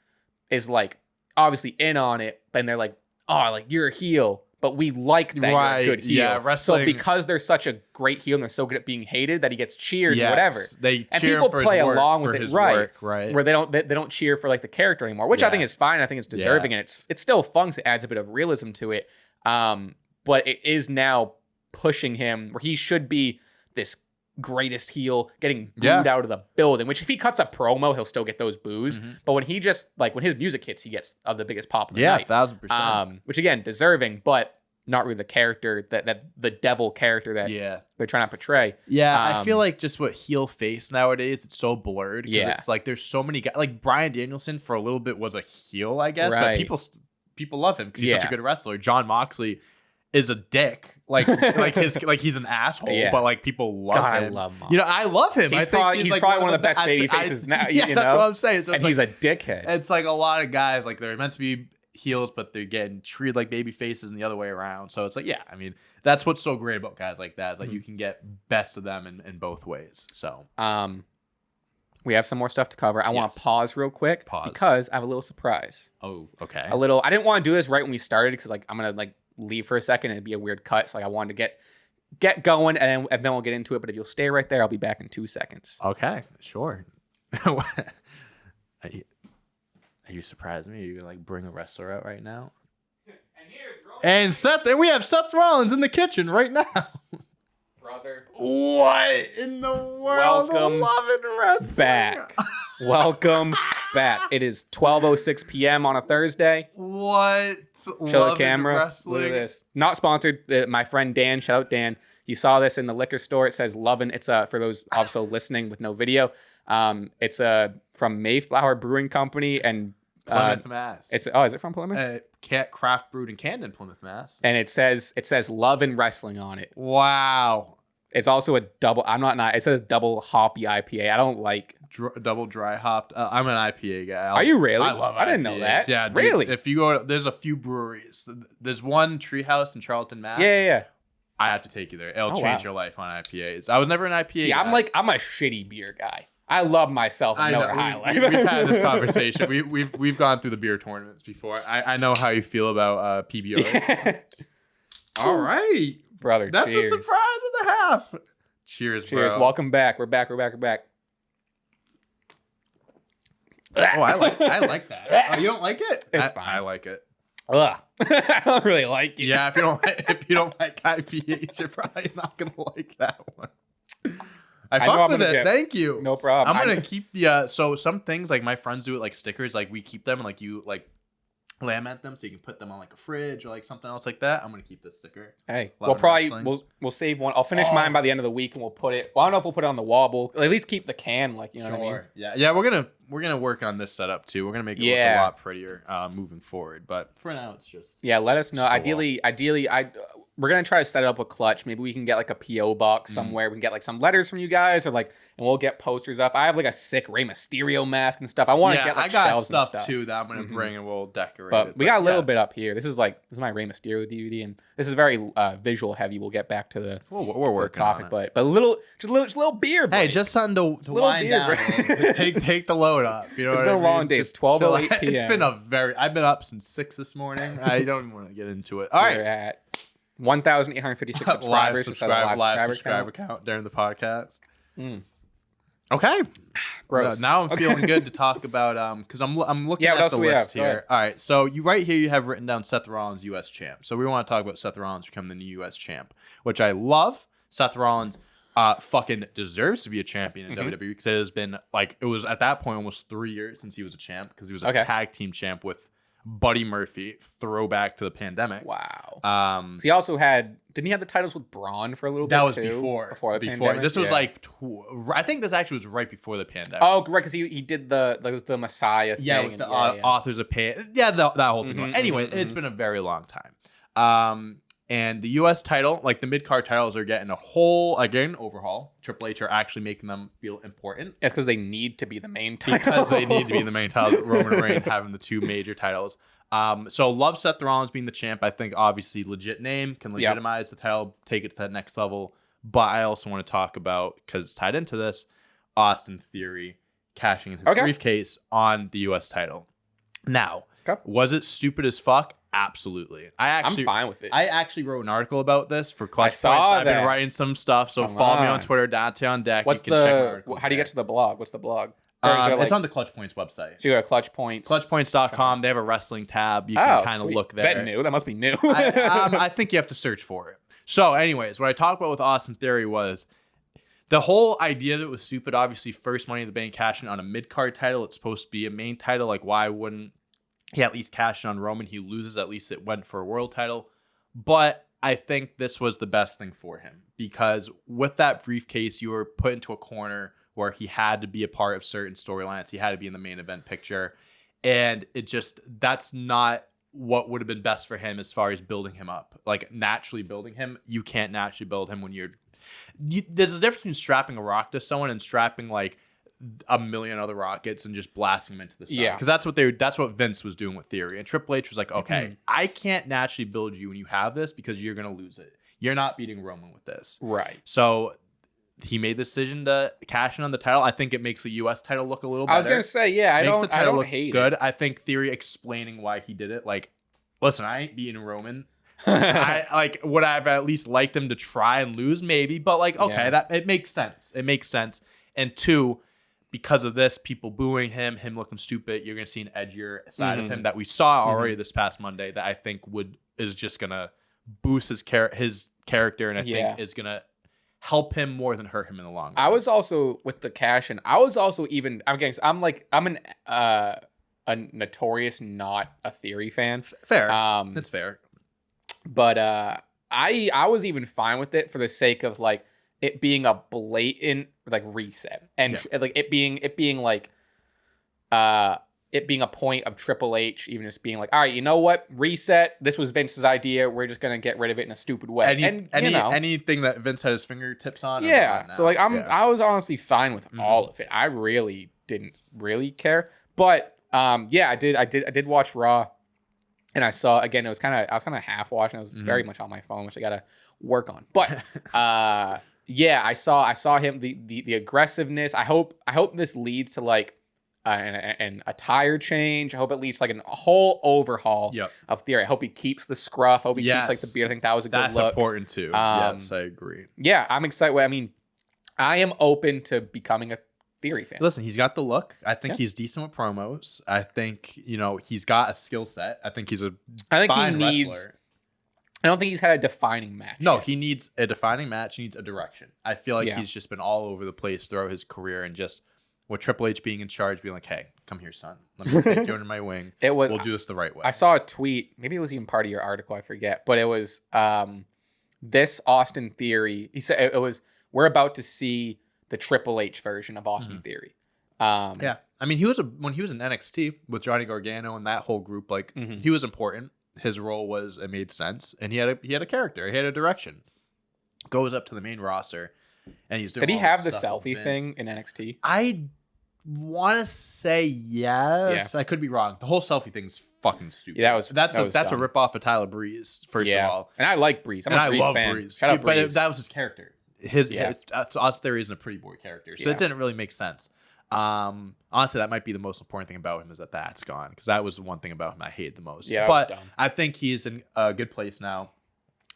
Speaker 2: obviously in on it, and they're like, oh, like you're a heel, but we like that you're a good heel.
Speaker 1: Yeah, wrestling.
Speaker 2: So because they're such a great heel and they're so good at being hated that he gets cheered and whatever.
Speaker 1: They
Speaker 2: and
Speaker 1: cheer
Speaker 2: people
Speaker 1: for
Speaker 2: play
Speaker 1: his work,
Speaker 2: along
Speaker 1: for
Speaker 2: with
Speaker 1: his
Speaker 2: it, right?
Speaker 1: Work, right.
Speaker 2: Where they don't cheer for like the character anymore, which I think is fine. I think it's deserving and it's still fun. So it adds a bit of realism to it. But it is now pushing him where he should be this greatest heel getting booed out of the building, which if he cuts a promo, he'll still get those boos. But when he just like when his music hits, he gets the biggest pop of the night.
Speaker 1: 1,000%.
Speaker 2: Which again, deserving, but not really the character that the devil character that they're trying to portray.
Speaker 1: I feel like just what heel face nowadays, it's so blurred because it's like there's so many guys. Like Bryan Danielson for a little bit was a heel, I guess, but people love him because he's such a good wrestler. John Moxley is a dick, like he's an asshole, but like people love him. I love him. I love him.
Speaker 2: He's probably one of the best baby faces now. That's
Speaker 1: what I'm saying. So
Speaker 2: and he's a dickhead.
Speaker 1: It's like a lot of guys like they're meant to be heels, but they're getting treated like baby faces and the other way around. So it's like, I mean, that's what's so great about guys like that is like you can get best of them in both ways. So
Speaker 2: we have some more stuff to cover. I want to pause real quick because I have a little surprise.
Speaker 1: Oh, okay.
Speaker 2: I didn't want to do this right when we started because like I'm gonna like leave for a second and it'd be a weird cut. So like I wanted to get going and then we'll get into it. But if you'll stay right there, I'll be back in 2 seconds.
Speaker 1: Okay, sure. Are you surprising me? Are you gonna like bring a wrestler out right now? And Seth, and we have Seth Rollins in the kitchen right now.
Speaker 2: Brother.
Speaker 1: What in the world?
Speaker 2: Welcome back. Welcome back. It is 12:06 p.m. on a Thursday.
Speaker 1: What?
Speaker 2: Show the camera. Look at this. Not sponsored. My friend Dan, shout out Dan. He saw this in the liquor store. It says Lovin'. It's for those also listening with no video. It's from Mayflower Brewing Company and
Speaker 1: Plymouth, Mass.
Speaker 2: Is it from Plymouth?
Speaker 1: Craft brewed in Camden, Plymouth, Mass.
Speaker 2: And it says Love and Wrestling on it.
Speaker 1: Wow.
Speaker 2: It's also a double. It says double hoppy IPA. I don't like
Speaker 1: double dry hopped. I'm an IPA guy.
Speaker 2: Are you really?
Speaker 1: I love IPAs.
Speaker 2: I didn't know that.
Speaker 1: Yeah, dude,
Speaker 2: really.
Speaker 1: If you go, there's a few breweries. There's one Treehouse in Charlton, Mass.
Speaker 2: Yeah.
Speaker 1: I have to take you there. It'll change your life on IPAs. I was never an IPA guy.
Speaker 2: I'm a shitty beer guy. I love myself a Miller High Life.
Speaker 1: We've had this conversation. We've gone through the beer tournaments before. I know how you feel about PBO. All right,
Speaker 2: brother.
Speaker 1: That's
Speaker 2: cheers.
Speaker 1: a surprise and a half. Cheers, bro.
Speaker 2: Welcome back. We're back.
Speaker 1: Oh, I like that. Oh, you don't like it?
Speaker 2: It's fine.
Speaker 1: I like it.
Speaker 2: Ugh. I don't really like it.
Speaker 1: Yeah, if you don't like IPAs, you're probably not gonna like that one. I fuck with it. Thank you.
Speaker 2: No problem.
Speaker 1: I'm gonna keep the so some things like my friends do it like stickers, like we keep them and like you like laminate them so you can put them on like a fridge or like something else like that. I'm gonna keep this sticker.
Speaker 2: Hey, we'll save one. I'll finish mine by the end of the week and we'll put it. Well, I don't know if we'll put it on the wall, but at least keep the can, like what I mean.
Speaker 1: Yeah. We're gonna work on this setup too. We're gonna make it look a lot prettier moving forward. But for now, it's just
Speaker 2: let us know. Ideally, we're gonna try to set it up with Clutch. Maybe we can get like a PO box somewhere. We can get like some letters from you guys, or like, and we'll get posters up. I have like a sick Rey Mysterio mask and stuff. I want to get like shelves and stuff
Speaker 1: too that I'm gonna bring and we'll decorate.
Speaker 2: But we got a little bit up here. This is my Rey Mysterio DVD, and this is very visual heavy. We'll get back to the
Speaker 1: we're working
Speaker 2: topic,
Speaker 1: on it.
Speaker 2: but just a little beer break.
Speaker 1: Hey, just something to wind down. Take the load load up. You know,
Speaker 2: it's been a long day. It's 12:08 p.m.
Speaker 1: It's been I've been up since 6 this morning. I don't even want to get into it. All right.
Speaker 2: We're at 1,856 subscribers.
Speaker 1: live subscriber count during the podcast. Okay.
Speaker 2: Gross.
Speaker 1: Now I'm feeling good to talk about because I'm looking at the list here. All right. So you have written down Seth Rollins US champ. So we want to talk about Seth Rollins becoming the new US champ, which I love. Seth Rollins fucking deserves to be a champion in WWE because it has been it was at that point almost 3 years since he was a champ because he was a tag team champ with Buddy Murphy, throwback to the pandemic.
Speaker 2: Wow. So he also didn't he have the titles with Braun for a little bit?
Speaker 1: That was
Speaker 2: too?
Speaker 1: before
Speaker 2: the pandemic.
Speaker 1: This was I think this actually was right before the pandemic.
Speaker 2: Oh, right, because he did the Messiah thing.
Speaker 1: Yeah, with the authors of pain. Yeah, that whole thing. Anyway, it's been a very long time. And the U.S. title, the mid-card titles, are getting a whole, overhaul. Triple H are actually making them feel important.
Speaker 2: It's because they need to be the main title.
Speaker 1: Because they need to be the main title. Roman Reigns having the two major titles. So love Seth Rollins being the champ. I think obviously legit name, can legitimize the title, take it to that next level. But I also want to talk about, because it's tied into this, Austin Theory cashing in his briefcase on the U.S. title. Now, was it stupid as fuck? Absolutely. I'm
Speaker 2: fine with it.
Speaker 1: I actually wrote an article about this for ClutchPoints. I've been writing some stuff, so follow me on Twitter, Dante on Deck.
Speaker 2: How do you get to the blog? What's the blog?
Speaker 1: It's on the ClutchPoints website.
Speaker 2: So you go to ClutchPoints.
Speaker 1: ClutchPoints.com. They have a wrestling tab. You can kind of look there.
Speaker 2: That must be new.
Speaker 1: I think you have to search for it. So anyways, what I talked about with Austin Theory was the whole idea that it was stupid. Obviously, first Money in the Bank cashing on a mid-card title. It's supposed to be a main title. Why wouldn't he at least cash in on Roman? He loses. At least it went for a world title. But I think this was the best thing for him because with that briefcase, you were put into a corner where he had to be a part of certain storylines. He had to be in the main event picture. And that's not what would have been best for him as far as building him up. Naturally building him, you can't naturally build him when there's a difference between strapping a rock to someone and strapping a million other rockets and just blasting them into the sun. Yeah. Because that's what Vince was doing with Theory. And Triple H was like, okay, I can't naturally build you when you have this because you're going to lose it. You're not beating Roman with this.
Speaker 2: Right.
Speaker 1: So he made the decision to cash in on the title. I think it makes the U.S. title look a little better.
Speaker 2: I was going to say, yeah, I don't hate
Speaker 1: good.
Speaker 2: It.
Speaker 1: I think Theory explaining why he did it. Listen, I ain't beating Roman. Would I have at least liked him to try and lose? Maybe. But that it makes sense. It makes sense. And two, because of this, people booing him looking stupid, you're going to see an edgier side of him that we saw already this past Monday that I think is just going to boost his character and I think is going to help him more than hurt him in the long run.
Speaker 2: I was also with the cash and I was also even I'm a notorious not a Theory fan.
Speaker 1: Fair. That's fair.
Speaker 2: But I was even fine with it for the sake of it being a blatant reset and it being a point of Triple H even just being all right, you know what, reset, this was Vince's idea, we're just gonna get rid of it in a stupid way.
Speaker 1: Anything that Vince had his fingertips on,
Speaker 2: I was honestly fine with all of it. I really didn't really care, but I did watch Raw and I saw again I was kind of half watching. I was very much on my phone, which I gotta work on, but I saw him, the aggressiveness. I hope this leads to an attire change. I hope it leads to a whole overhaul of Theory. I hope he keeps the scruff. I hope he keeps the beard. I think that was a good look.
Speaker 1: That's important too. Yes, I agree.
Speaker 2: Yeah, I'm excited. I mean, I am open to becoming a Theory fan.
Speaker 1: Listen, he's got the look. I think he's decent with promos. I think he's got a skill set. I think he's a fine wrestler.
Speaker 2: I don't think he's had a defining match.
Speaker 1: No, he needs a defining match. He needs a direction. I feel like he's just been all over the place throughout his career and just with Triple H being in charge, being hey, come here, son. Let me take you under my wing. We'll do this the right way.
Speaker 2: I saw a tweet. Maybe it was even part of your article. I forget. But it was this Austin Theory. He said it was, we're about to see the Triple H version of Austin Theory.
Speaker 1: I mean, when he was in NXT with Johnny Gargano and that whole group, he was important. His role it made sense, and he had a character, he had a direction. Goes up to the main roster, and he's doing.
Speaker 2: Did he have the selfie thing in NXT?
Speaker 1: I want to say yes. I could be wrong. The whole selfie thing's fucking stupid.
Speaker 2: Yeah,
Speaker 1: that's a rip off of Tyler Breeze. First of all,
Speaker 2: and I like Breeze.
Speaker 1: I love Breeze. But that was his character. Austin Theory isn't a pretty boy character, so it didn't really make sense. Honestly, that might be the most important thing about him is that that's gone, because that was the one thing about him I hated the most.
Speaker 2: Yeah,
Speaker 1: but I think he's in a good place now.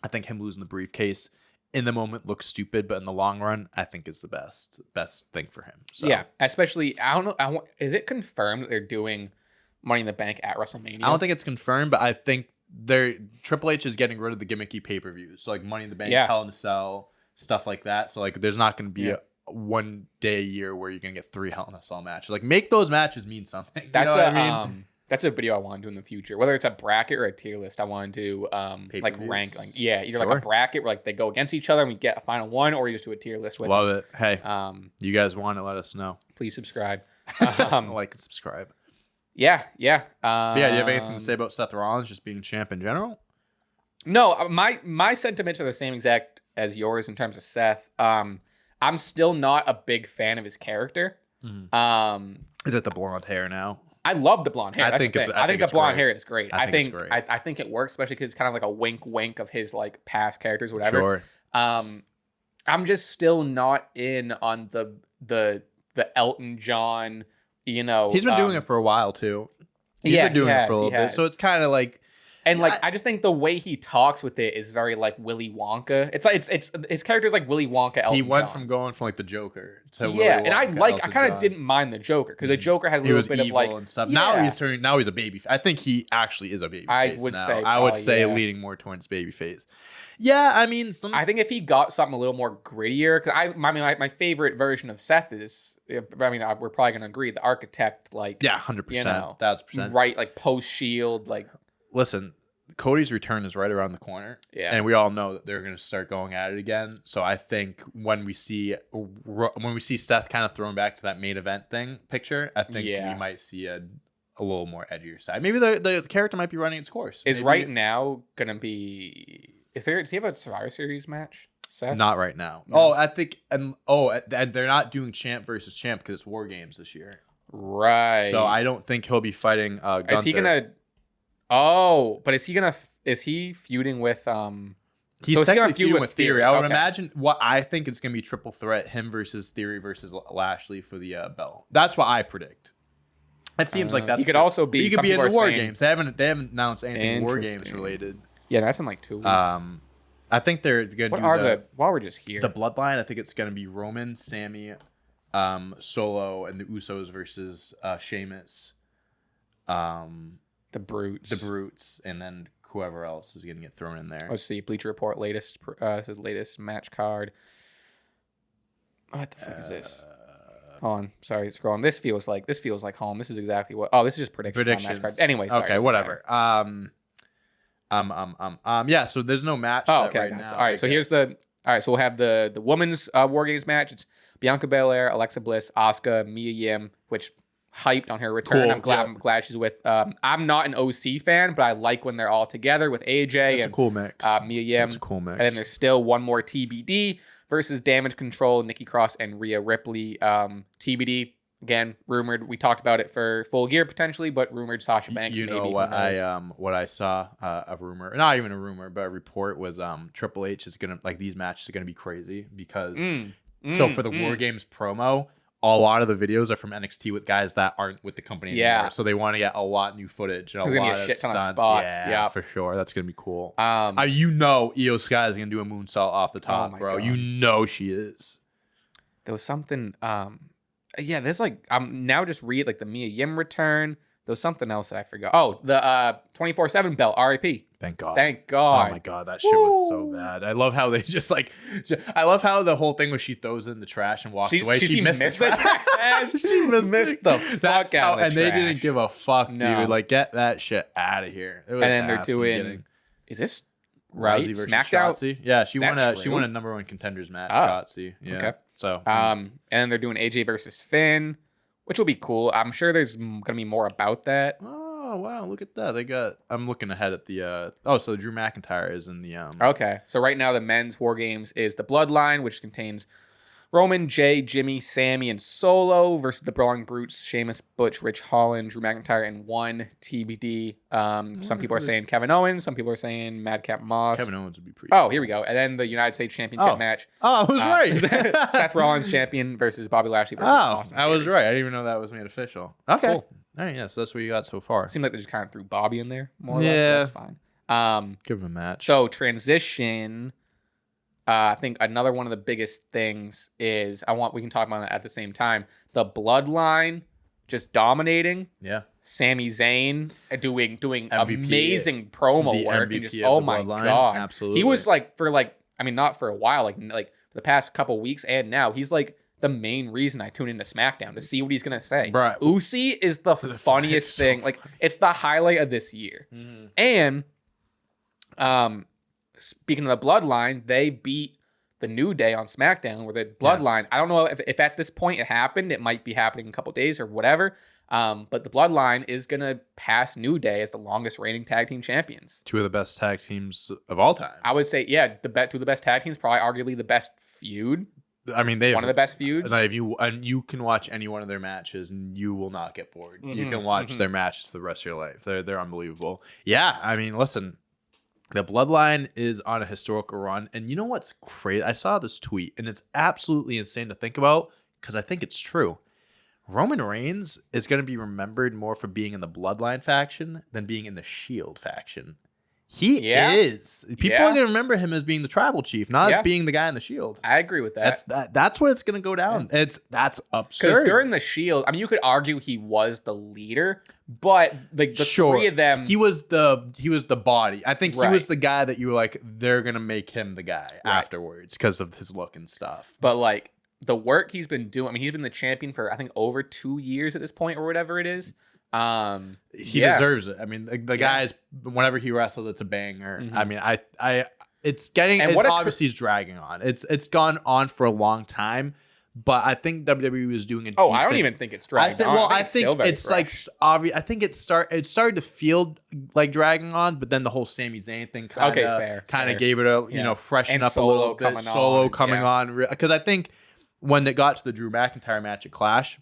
Speaker 1: I think him losing the briefcase in the moment looks stupid, but in the long run, I think is the best thing for him. So.
Speaker 2: Yeah, especially I don't know. Is it confirmed that they're doing Money in the Bank at WrestleMania?
Speaker 1: I don't think it's confirmed, but I think Triple H is getting rid of the gimmicky pay-per-views, so like Money in the Bank, Hell in a Cell, stuff like that. So like, there's not going to be a one day a year where you're going to get 3 Hell in a Cell matches. Like, make those matches mean something.
Speaker 2: That's that's a video I want to do in the future. Whether it's a bracket or a tier list, I want to do like rank. Like, either like a bracket where like they go against each other and we get a final one, or you just do a tier list with
Speaker 1: Love it. Hey, you guys want to let us know.
Speaker 2: Please subscribe.
Speaker 1: Like and subscribe.
Speaker 2: Yeah.
Speaker 1: Do you have anything to say about Seth Rollins just being champ in general?
Speaker 2: No, my sentiments are the same exact as yours in terms of Seth. I'm still not a big fan of his character.
Speaker 1: Mm-hmm. Is it the blonde hair now?
Speaker 2: I love the blonde hair. I think the blonde hair is great. I think it works, especially because it's kind of like a wink of his like past characters, whatever.
Speaker 1: Sure.
Speaker 2: I'm just still not in on the Elton John. He's
Speaker 1: been doing it for a while too. He's been doing it for a little bit, so it's kind of like.
Speaker 2: And like, I just think the way he talks with it is very like Willy Wonka. It's like it's his character's like Willy Wonka. Elton
Speaker 1: he went
Speaker 2: John.
Speaker 1: from going from like the Joker to Willy Wonka,
Speaker 2: and I kind of didn't mind the Joker because the Joker has a little bit of like
Speaker 1: and stuff. Now he's a baby. I think he actually is a baby.
Speaker 2: I would say
Speaker 1: leaning more towards baby face. Yeah, I mean,
Speaker 2: I think if he got something a little more grittier, because my favorite version of Seth is, we're probably gonna agree, the Architect, like
Speaker 1: 100%, 1,000%,
Speaker 2: right, like post Shield, like.
Speaker 1: Listen, Cody's return is right around the corner. Yeah. And we all know that they're going to start going at it again. So I think when we see Seth kind of thrown back to that main event picture, I think we might see a little more edgier side. Maybe the character might be running its course.
Speaker 2: Is right now going to be... does he have a Survivor Series match, Seth?
Speaker 1: Not right now. No. I think... and they're not doing champ versus champ because it's War Games this year.
Speaker 2: Right.
Speaker 1: So I don't think he'll be fighting Gunther.
Speaker 2: Is he going to... Oh, but is he feuding with
Speaker 1: He's technically feuding with Theory. I would imagine what I think is going to be triple threat, him versus Theory versus Lashley for the belt. That's what I predict. It seems like that's
Speaker 2: he could also be.
Speaker 1: He could be in the War Games. They haven't announced anything War Games related.
Speaker 2: Yeah, that's in like 2 weeks.
Speaker 1: I think they're going to do
Speaker 2: while we're just here.
Speaker 1: The Bloodline, I think it's going to be Roman, Sammy, Solo, and the Usos versus Sheamus.
Speaker 2: The Brutes,
Speaker 1: and then whoever else is going to get thrown in there.
Speaker 2: Let's see. Bleacher Report latest match card. What the fuck is this? Hold on, sorry, scrolling. This feels like home. This is exactly what. Oh, this is just predictions. Match card. Anyway, sorry,
Speaker 1: okay, whatever. Yeah. So there's no match.
Speaker 2: Oh, okay.
Speaker 1: Right now.
Speaker 2: All right. So here's the. All right. So we'll have the women's War Games match. It's Bianca Belair, Alexa Bliss, Asuka, Mia Yim, which. Hyped on her return.
Speaker 1: Cool.
Speaker 2: I'm glad she's with. I'm not an OC fan, but I like when they're all together with AJ.
Speaker 1: It's a cool mix.
Speaker 2: Mia Yim.
Speaker 1: It's a cool mix.
Speaker 2: And then there's still one more TBD versus Damage Control, Nikki Cross and Rhea Ripley. TBD again, rumored. We talked about it for Full Gear potentially, but rumored Sasha Banks.
Speaker 1: You know what I saw a rumor, not even a rumor, but a report was Triple H is gonna these matches are gonna be crazy because for the War Games promo. A lot of the videos are from NXT with guys that aren't with the company anymore. So they want to get a lot new footage and a lot of
Speaker 2: ton of
Speaker 1: stunts.
Speaker 2: spots.
Speaker 1: Yeah, for sure. That's going to be cool. Io Sky is going to do a moonsault off the top, bro. God. You know she is.
Speaker 2: There was something... there's I'm now just read the Mia Yim return. There was something else that I forgot. Oh, the 24/7 belt, RIP.
Speaker 1: Thank God.
Speaker 2: Oh
Speaker 1: my God, that shit was so bad. I love how they just I love how the whole thing was she throws it in the trash and walks away. She missed the trash. She missed the fuck out of the trash. And they didn't give a fuck, dude. Get that shit out of here. It was
Speaker 2: and then they're doing. Is this right?
Speaker 1: Rousey versus
Speaker 2: SmackDown.
Speaker 1: Shotzi. Yeah, she won a number one contenders match. Shotzi. Yeah. Okay. So
Speaker 2: and then they're doing AJ versus Finn, which will be cool. I'm sure there's gonna be more about that.
Speaker 1: Oh wow, look at that. I'm looking ahead at the so Drew McIntyre is in the
Speaker 2: Okay. So right now the men's War Games is the Bloodline, which contains Roman, Jay, Jimmy, Sammy, and Solo versus the Brawling Brutes, Sheamus, Butch, Rich Holland, Drew McIntyre, and one TBD. Some people are saying Kevin Owens. Some people are saying Madcap Moss.
Speaker 1: Kevin Owens would be pretty.
Speaker 2: Oh, here we go. And then the United States Championship match.
Speaker 1: Oh, I was right.
Speaker 2: Seth Rollins champion versus Bobby Lashley versus Austin
Speaker 1: Theory. I was right. I didn't even know that was made official. Okay. Cool. All right, so that's what you got so far.
Speaker 2: Seemed like they just kind of threw Bobby in there, more or less, but that's fine.
Speaker 1: Give him a match.
Speaker 2: So, transition... I think another one of the biggest things is we can talk about it at the same time. The Bloodline just dominating.
Speaker 1: Yeah.
Speaker 2: Sami Zayn doing MVP, amazing promo work. And just, oh my God.
Speaker 1: Absolutely.
Speaker 2: He was not for a while, like for the past couple weeks and now, he's like the main reason I tune into SmackDown to see what he's going to say.
Speaker 1: Right.
Speaker 2: Uzi is the funniest thing. So it's the highlight of this year. Mm-hmm. And, speaking of the Bloodline, they beat the New Day on SmackDown, where the Bloodline, I don't know if at this point it happened. It might be happening in a couple days or whatever. But the Bloodline is going to pass New Day as the longest reigning tag team champions.
Speaker 1: Two of the best tag teams of all time.
Speaker 2: I would say, two of the best tag teams, probably arguably the best feud.
Speaker 1: I mean,
Speaker 2: one of the best feuds.
Speaker 1: You can watch any one of their matches and you will not get bored. Mm-hmm, you can watch their matches the rest of your life. They're unbelievable. Yeah, I mean, listen. The Bloodline is on a historical run. And you know what's crazy? I saw this tweet, and it's absolutely insane to think about because I think it's true. Roman Reigns is going to be remembered more for being in the Bloodline faction than being in the Shield faction. He is. People are going to remember him as being the tribal chief, not as being the guy in the Shield.
Speaker 2: I agree with that.
Speaker 1: That's where it's going to go down. Yeah. That's absurd.
Speaker 2: Because during the Shield, I mean, you could argue he was the leader, but the three of them,
Speaker 1: he was the body. I think he was the guy that you were like, they're going to make him the guy afterwards because of his look and stuff.
Speaker 2: But like the work he's been doing, I mean, he's been the champion for I think over 2 years at this point or whatever it is.
Speaker 1: He deserves it. I mean, the guy's whenever he wrestles, it's a banger. Mm-hmm. I mean, it's getting. And obviously, he's dragging on. It's gone on for a long time, but I think WWE is doing it.
Speaker 2: Oh, I don't even think it's dragging on.
Speaker 1: Well, I think it's like obvious. I think it started to feel like dragging on, but then the whole Sami Zayn thing kind of gave it a freshen up a little bit. Solo coming on because I think when it got to the Drew McIntyre match at Clash,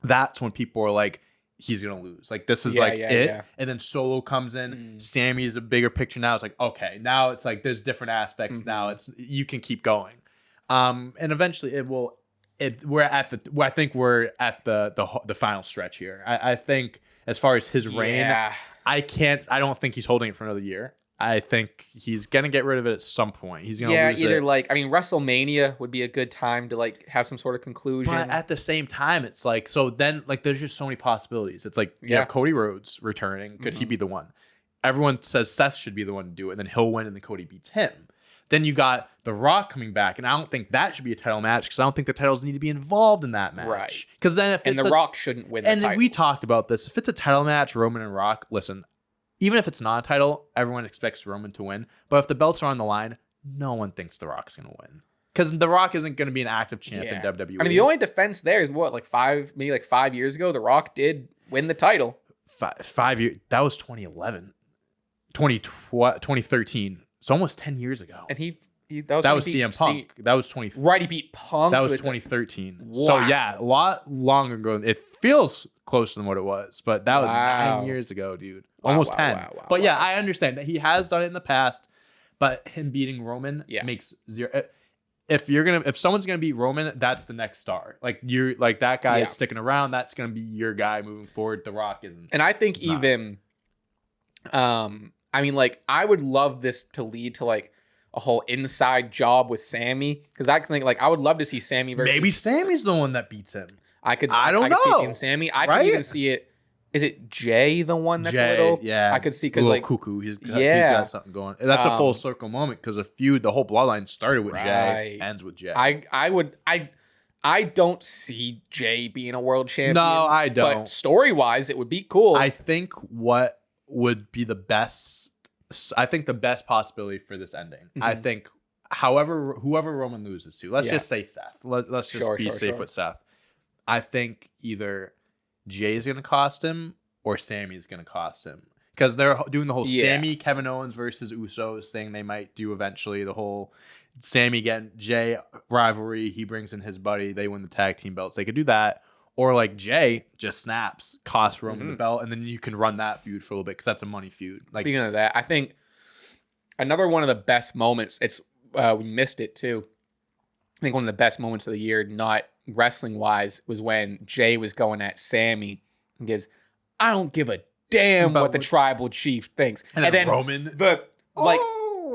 Speaker 1: that's when people were like, he's gonna lose. Like this is it. Yeah. And then Solo comes in. Sammy is a bigger picture now. It's like, okay, now it's like there's different aspects. Now it's you can keep going. And eventually it will. I think we're at the final stretch here. I think as far as his reign, I don't think he's holding it for another year. I think he's gonna get rid of it at some point. He's gonna lose
Speaker 2: either
Speaker 1: it.
Speaker 2: WrestleMania would be a good time to like have some sort of conclusion.
Speaker 1: But at the same time, it's like so then like there's just so many possibilities. It's like you have Cody Rhodes returning. Could he be the one? Everyone says Seth should be the one to do it, and then he'll win, and then Cody beats him. Then you got The Rock coming back, and I don't think that should be a title match because I don't think the titles need to be involved in that match.
Speaker 2: Right.
Speaker 1: Because then
Speaker 2: The Rock shouldn't win. And
Speaker 1: we talked about this. If it's a title match, Roman and Rock, listen. Even if it's not a title, everyone expects Roman to win. But if the belts are on the line, no one thinks The Rock's going to win. Because The Rock isn't going to be an active champ in WWE.
Speaker 2: I mean, the only defense there is maybe 5 years ago, The Rock did win the title.
Speaker 1: 5 years. That was 2011. 2013. It's almost 10 years ago.
Speaker 2: And that was CM
Speaker 1: Punk. That was 20.
Speaker 2: Right, he beat Punk.
Speaker 1: That was 2013. Wow. So yeah, a lot longer ago. It feels closer than what it was, but that was 9 years ago, dude. Almost 10. But yeah, I understand that he has done it in the past, but him beating Roman makes zero. If someone's gonna beat Roman, that's the next star. Like that guy is sticking around. That's gonna be your guy moving forward. The Rock isn't.
Speaker 2: And I think I mean, like I would love this to lead to like a whole inside job with Sammy because I think like I would love to see Sammy versus.
Speaker 1: Maybe Sammy's the one that beats him.
Speaker 2: I don't know. I could see it in Sammy. I could even see it. Is it Jay the one that's a little?
Speaker 1: Yeah,
Speaker 2: I could see because like
Speaker 1: cuckoo. He's got something going. That's a full circle moment because the whole Bloodline started with Jay, ends with Jay.
Speaker 2: I don't see Jay being a world champion.
Speaker 1: No, I don't.
Speaker 2: But story wise, it would be cool.
Speaker 1: I think what would be the best. I think the best possibility for this ending. Mm-hmm. I think, whoever Roman loses to, let's just say Seth. Let's just be safe with Seth. I think either Jay's going to cost him or Sammy's going to cost him. because they're doing the whole Sammy, Kevin Owens versus Usos thing they might do eventually. The whole Sammy getting Jay rivalry. He brings in his buddy. They win the tag team belts. They could do that. Or like Jay just snaps, costs Roman the belt, and then you can run that feud for a little bit because that's a money feud. Like,
Speaker 2: speaking of that, I think another one of the best moments, we missed it too. I think one of the best moments of the year, not wrestling-wise, was when Jay was going at Sammy and gives, I don't give a damn what the tribal chief thinks.
Speaker 1: And then Roman.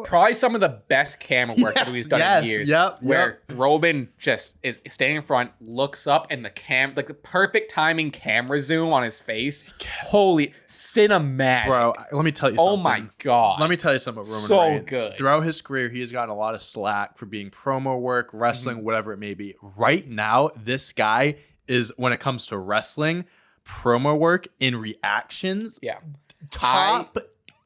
Speaker 2: Probably some of the best camera work that he's done in years. Where Roman just is standing in front, looks up, and the perfect timing camera zoom on his face. Holy cinematic.
Speaker 1: Bro, let me tell you something.
Speaker 2: Oh my God.
Speaker 1: Let me tell you something about Roman Reigns. Good. Throughout his career, he has gotten a lot of slack for being promo work, wrestling, whatever it may be. Right now, this guy is, when it comes to wrestling, promo work in reactions, top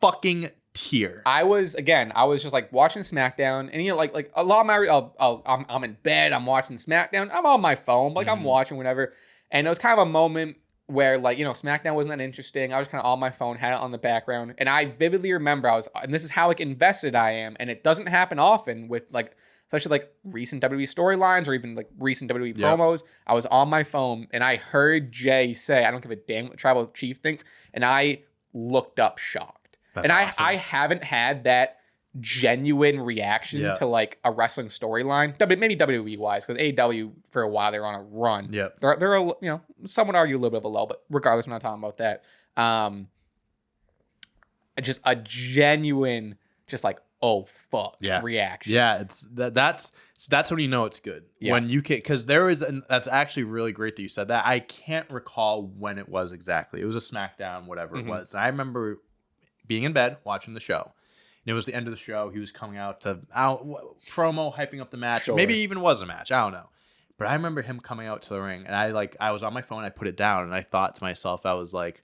Speaker 1: fucking tier.
Speaker 2: I was just like watching SmackDown, and like a lot of my I'm in bed, I'm watching SmackDown, I'm on my phone, like I'm watching whatever, and it was kind of a moment where SmackDown wasn't that interesting. I was kind of on my phone, had it on the background, and I vividly remember and this is how like invested I am, and it doesn't happen often with especially like recent WWE storylines or even like recent WWE promos. I was on my phone and I heard Jay say, I don't give a damn what tribal chief thinks, and I looked up shocked. That's awesome. I haven't had that genuine reaction to like a wrestling storyline, maybe WWE wise, because AEW for a while they're on a run.
Speaker 1: Yep.
Speaker 2: They're some would argue a little bit of a lull, but regardless, I'm not talking about that. Just a genuine, just like, oh fuck, reaction.
Speaker 1: Yeah, that's when you know it's good. Yeah. When you can, because that's actually really great that you said that. I can't recall when it was exactly. It was a SmackDown, whatever it was. And I remember being in bed watching the show, and it was the end of the show. He was coming out to promo, hyping up the match. Sure. Maybe it even was a match. I don't know. But I remember him coming out to the ring, and I was on my phone. I put it down, and I thought to myself, I was like,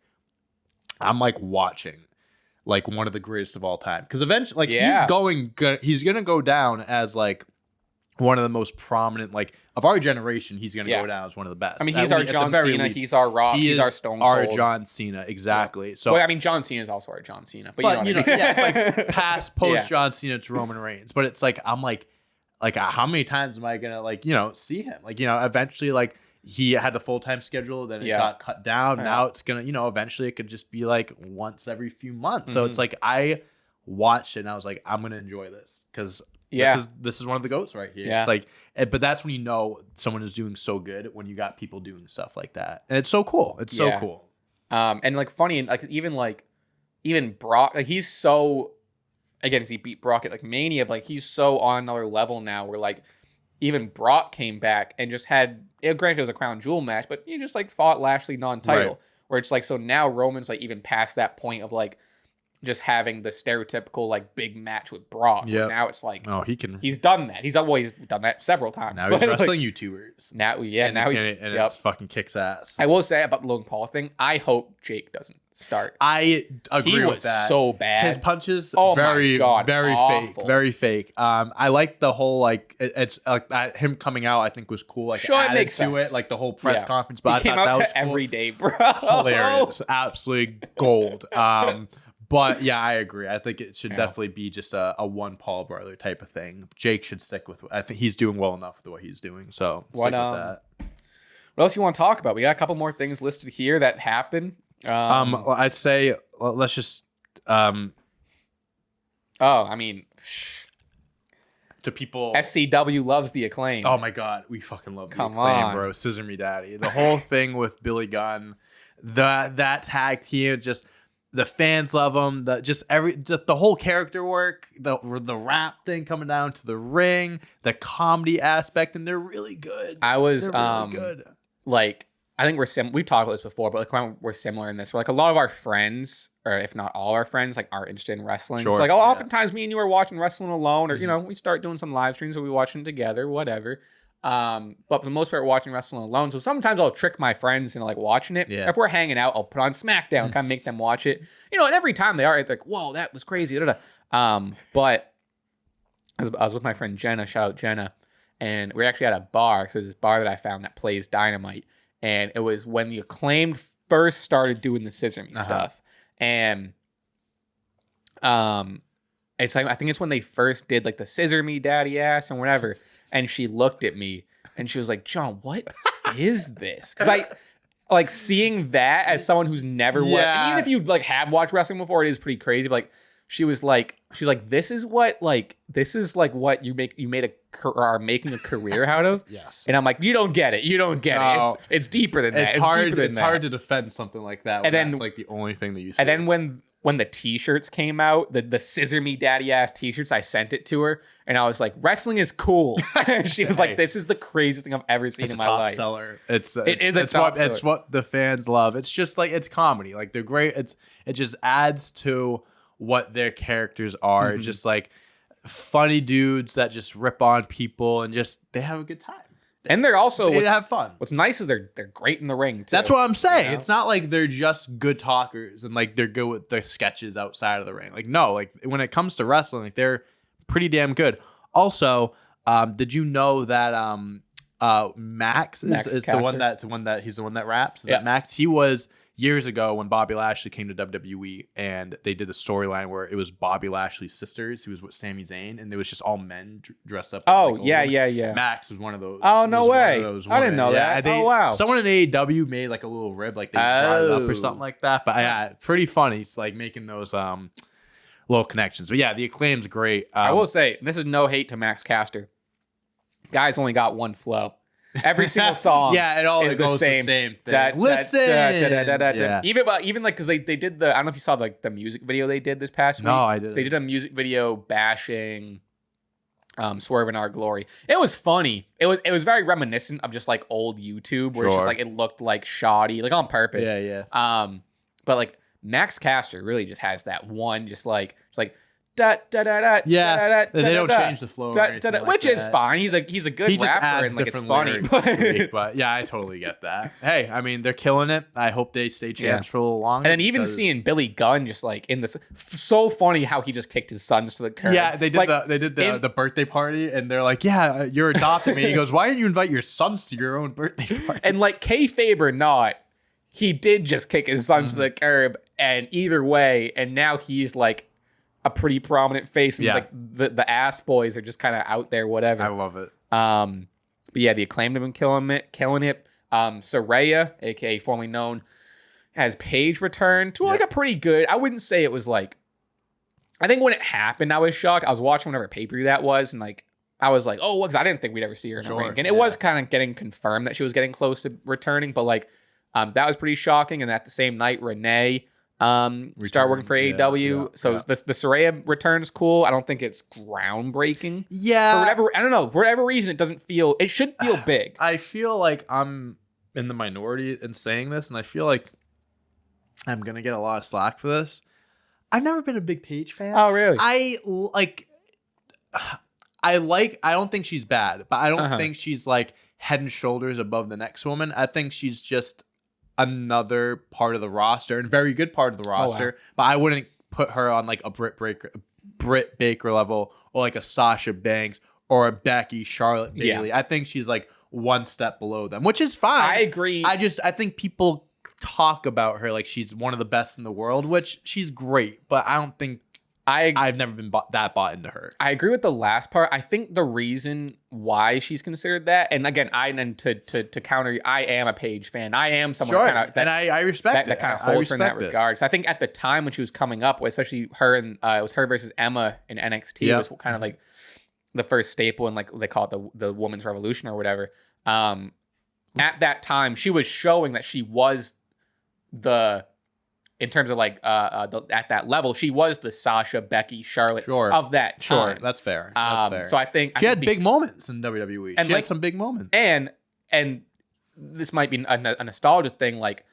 Speaker 1: I'm like watching like one of the greatest of all time, because eventually, like he's gonna go down as like one of the most prominent, like of our generation. He's gonna go down as one of the best.
Speaker 2: I mean, he's our John Cena. He's our Rock. He's our Stone Cold.
Speaker 1: Our John Cena, exactly. Yeah. So
Speaker 2: I mean, John Cena is also our John Cena, but you know
Speaker 1: it's like post John Cena to Roman Reigns. But it's like I'm like how many times am I gonna see him? Like eventually like. He had the full-time schedule, then it got cut down. Yeah. Now it's going to, eventually it could just be like once every few months. So it's like I watched it and I was like, I'm going to enjoy this because this is one of the GOATs right here. Yeah. It's like, but that's when someone is doing so good when you got people doing stuff like that. And it's so cool. It's so cool.
Speaker 2: And like funny, and like even Brock, like he's so, again, he beat Brock at like Mania, but like he's so on another level now where like, even Brock came back and just had, granted it was a crown jewel match, but he just like fought Lashley non-title. Right. Where it's like, so now Roman's like even past that point of like just having the stereotypical like big match with Brock. Yeah. Now it's like, he's done that. He's done that several times.
Speaker 1: Now he's wrestling YouTubers.
Speaker 2: Now
Speaker 1: it's fucking kicks ass.
Speaker 2: I will say about the Logan Paul thing, I hope Jake doesn't start.
Speaker 1: I agree with that.
Speaker 2: So bad.
Speaker 1: His punches, very fake, very fake. I like the whole like it's him coming out. I think was cool. Like
Speaker 2: sure, it makes sense.
Speaker 1: It like the whole press conference. But
Speaker 2: he
Speaker 1: I
Speaker 2: came
Speaker 1: thought
Speaker 2: out
Speaker 1: that was
Speaker 2: to
Speaker 1: cool.
Speaker 2: every day, bro.
Speaker 1: Hilarious, absolutely gold. But yeah, I agree. I think it should definitely be just a one Paul brother type of thing. Jake should stick with. I think he's doing well enough with what he's doing. So stick with that.
Speaker 2: What else you want to talk about? We got a couple more things listed here that happen.
Speaker 1: I'd say let's just. I
Speaker 2: mean,
Speaker 1: to people,
Speaker 2: SCW loves The Acclaimed.
Speaker 1: Oh my God, we fucking love The Acclaimed, bro. Scissor me, daddy. The whole thing with Billy Gunn, that tag team, just the fans love them. The whole character work, the rap thing coming down to the ring, the comedy aspect, and they're really good.
Speaker 2: They're really good. Like. I think we've talked about this before, but like we're similar in this. We're like a lot of our friends, or if not all our friends, like are interested in wrestling. Sure, so like oftentimes me and you are watching wrestling alone, or we start doing some live streams where we watching together, whatever. But for the most part, we're watching wrestling alone. So sometimes I'll trick my friends into like watching it. Yeah. If we're hanging out, I'll put on SmackDown, kind of make them watch it. And every time they are, it's like, whoa, that was crazy. But I was with my friend Jenna. Shout out Jenna, and we're actually at a bar. So there's this bar that I found that plays Dynamite. And it was when The Acclaimed first started doing the scissor me stuff. And It's like, I think it's when they first did like the scissor me daddy ass and whatever. And she looked at me and she was like, John, what is this? Because I like seeing that as someone who's never watched, and even if you like have watched wrestling before, it is pretty crazy. But like, she's like, this is what you are making a career out of.
Speaker 1: Yes.
Speaker 2: And I'm like, you don't get it. No. It's deeper than that.
Speaker 1: It's hard to defend something like that.
Speaker 2: And then
Speaker 1: it's like the only thing that you see.
Speaker 2: And then when the t-shirts came out, the scissor me daddy ass t-shirts, I sent it to her and I was like, wrestling is cool. She was like, this is the craziest thing I've ever seen in my life. It's a top
Speaker 1: seller. It's what the fans love. It's just like, it's comedy. Like they're great. It just adds to what their characters are. Mm-hmm. Just like funny dudes that just rip on people and just they have a good time.
Speaker 2: And they're also
Speaker 1: they have fun.
Speaker 2: What's nice is they're great in the ring too.
Speaker 1: That's what I'm saying. You know? It's not like they're just good talkers and like they're good with the sketches outside of the ring. Like no, like when it comes to wrestling, like they're pretty damn good. Also, did you know that Max is the one that he's the one that raps? Is that Max? He was years ago when Bobby Lashley came to WWE and they did a storyline where it was Bobby Lashley's sisters. He was with Sami Zayn and it was just all men dressed up.
Speaker 2: Yeah.
Speaker 1: Max was one of those.
Speaker 2: Oh, no way. I didn't know that. Oh, wow.
Speaker 1: Someone in AEW made like a little rib, like they brought it up or something like that. But yeah, pretty funny. It's like making those little connections. But yeah, the Acclaim's great.
Speaker 2: I will say, this is no hate to Max Caster. Guy's only got one flow. Every single song is the same thing. Listen. Even like, because they did the, I don't know if you saw like the music video they did this past week.
Speaker 1: No, I didn't.
Speaker 2: They did a music video bashing Swerve in Our Glory. It was funny. It was very reminiscent of just like old YouTube where it's just like it looked like shoddy, like on purpose.
Speaker 1: Yeah.
Speaker 2: But like Max Caster really just has that one, just like it's like da da da da.
Speaker 1: Yeah, they don't change the flow,
Speaker 2: which is fine. He's a good rapper and like it's funny.
Speaker 1: But yeah, I totally get that. Hey, I mean they're killing it. I hope they stay champs for a little longer.
Speaker 2: And then even seeing Billy Gunn just like in this, so funny how he just kicked his sons to the curb.
Speaker 1: Yeah, they did the birthday party and they're like, yeah, you're adopting me. He goes, why didn't you invite your sons to your own birthday party?
Speaker 2: And like kayfabe or not, he did just kick his sons to the curb, and either way, and now he's like a pretty prominent face, and like the ass boys are just kind of out there, whatever.
Speaker 1: I love it.
Speaker 2: But yeah, the Acclaimed have been killing it. Saraya, aka formerly known as Paige, returned to like a pretty good. I wouldn't say it was like. I think when it happened, I was shocked. I was watching whatever pay-per-view that was, and like I was like, oh, because I didn't think we'd ever see her in a ring, and it was kind of getting confirmed that she was getting close to returning, but like that was pretty shocking. And at the same night, Renee start working for AEW. The Saraya return's cool. I don't think it's groundbreaking.
Speaker 1: Yeah.
Speaker 2: For whatever reason, it doesn't feel, it should feel big.
Speaker 1: I feel like I'm in the minority in saying this, and I feel like I'm going to get a lot of slack for this. I've never been a big Paige fan.
Speaker 2: Oh, really?
Speaker 1: I don't think she's bad, but I don't think she's like head and shoulders above the next woman. I think she's just another part of the roster, and very good part of the roster, but I wouldn't put her on like a Britt Baker level or like a Sasha Banks or a Becky, Charlotte Bayley. I think she's like one step below them, which is fine.
Speaker 2: I agree.
Speaker 1: I think people talk about her like she's one of the best in the world, which she's great, but I don't think I've never been bought into her.
Speaker 2: I agree with the last part. I think the reason why she's considered that, and again, to counter, I am a Paige fan. I am someone
Speaker 1: and I respect
Speaker 2: that kind of holds her in that regard. So I think at the time when she was coming up, especially her and it was her versus Emma in NXT, was kind of like the first staple in like they call it the women's revolution or whatever. At that time, she was showing that she was in terms of like at that level, she was the Sasha, Becky, Charlotte of that time.
Speaker 1: That's fair.
Speaker 2: So I think
Speaker 1: she had big moments in WWE. She had some big moments.
Speaker 2: And this might be a nostalgia thing, like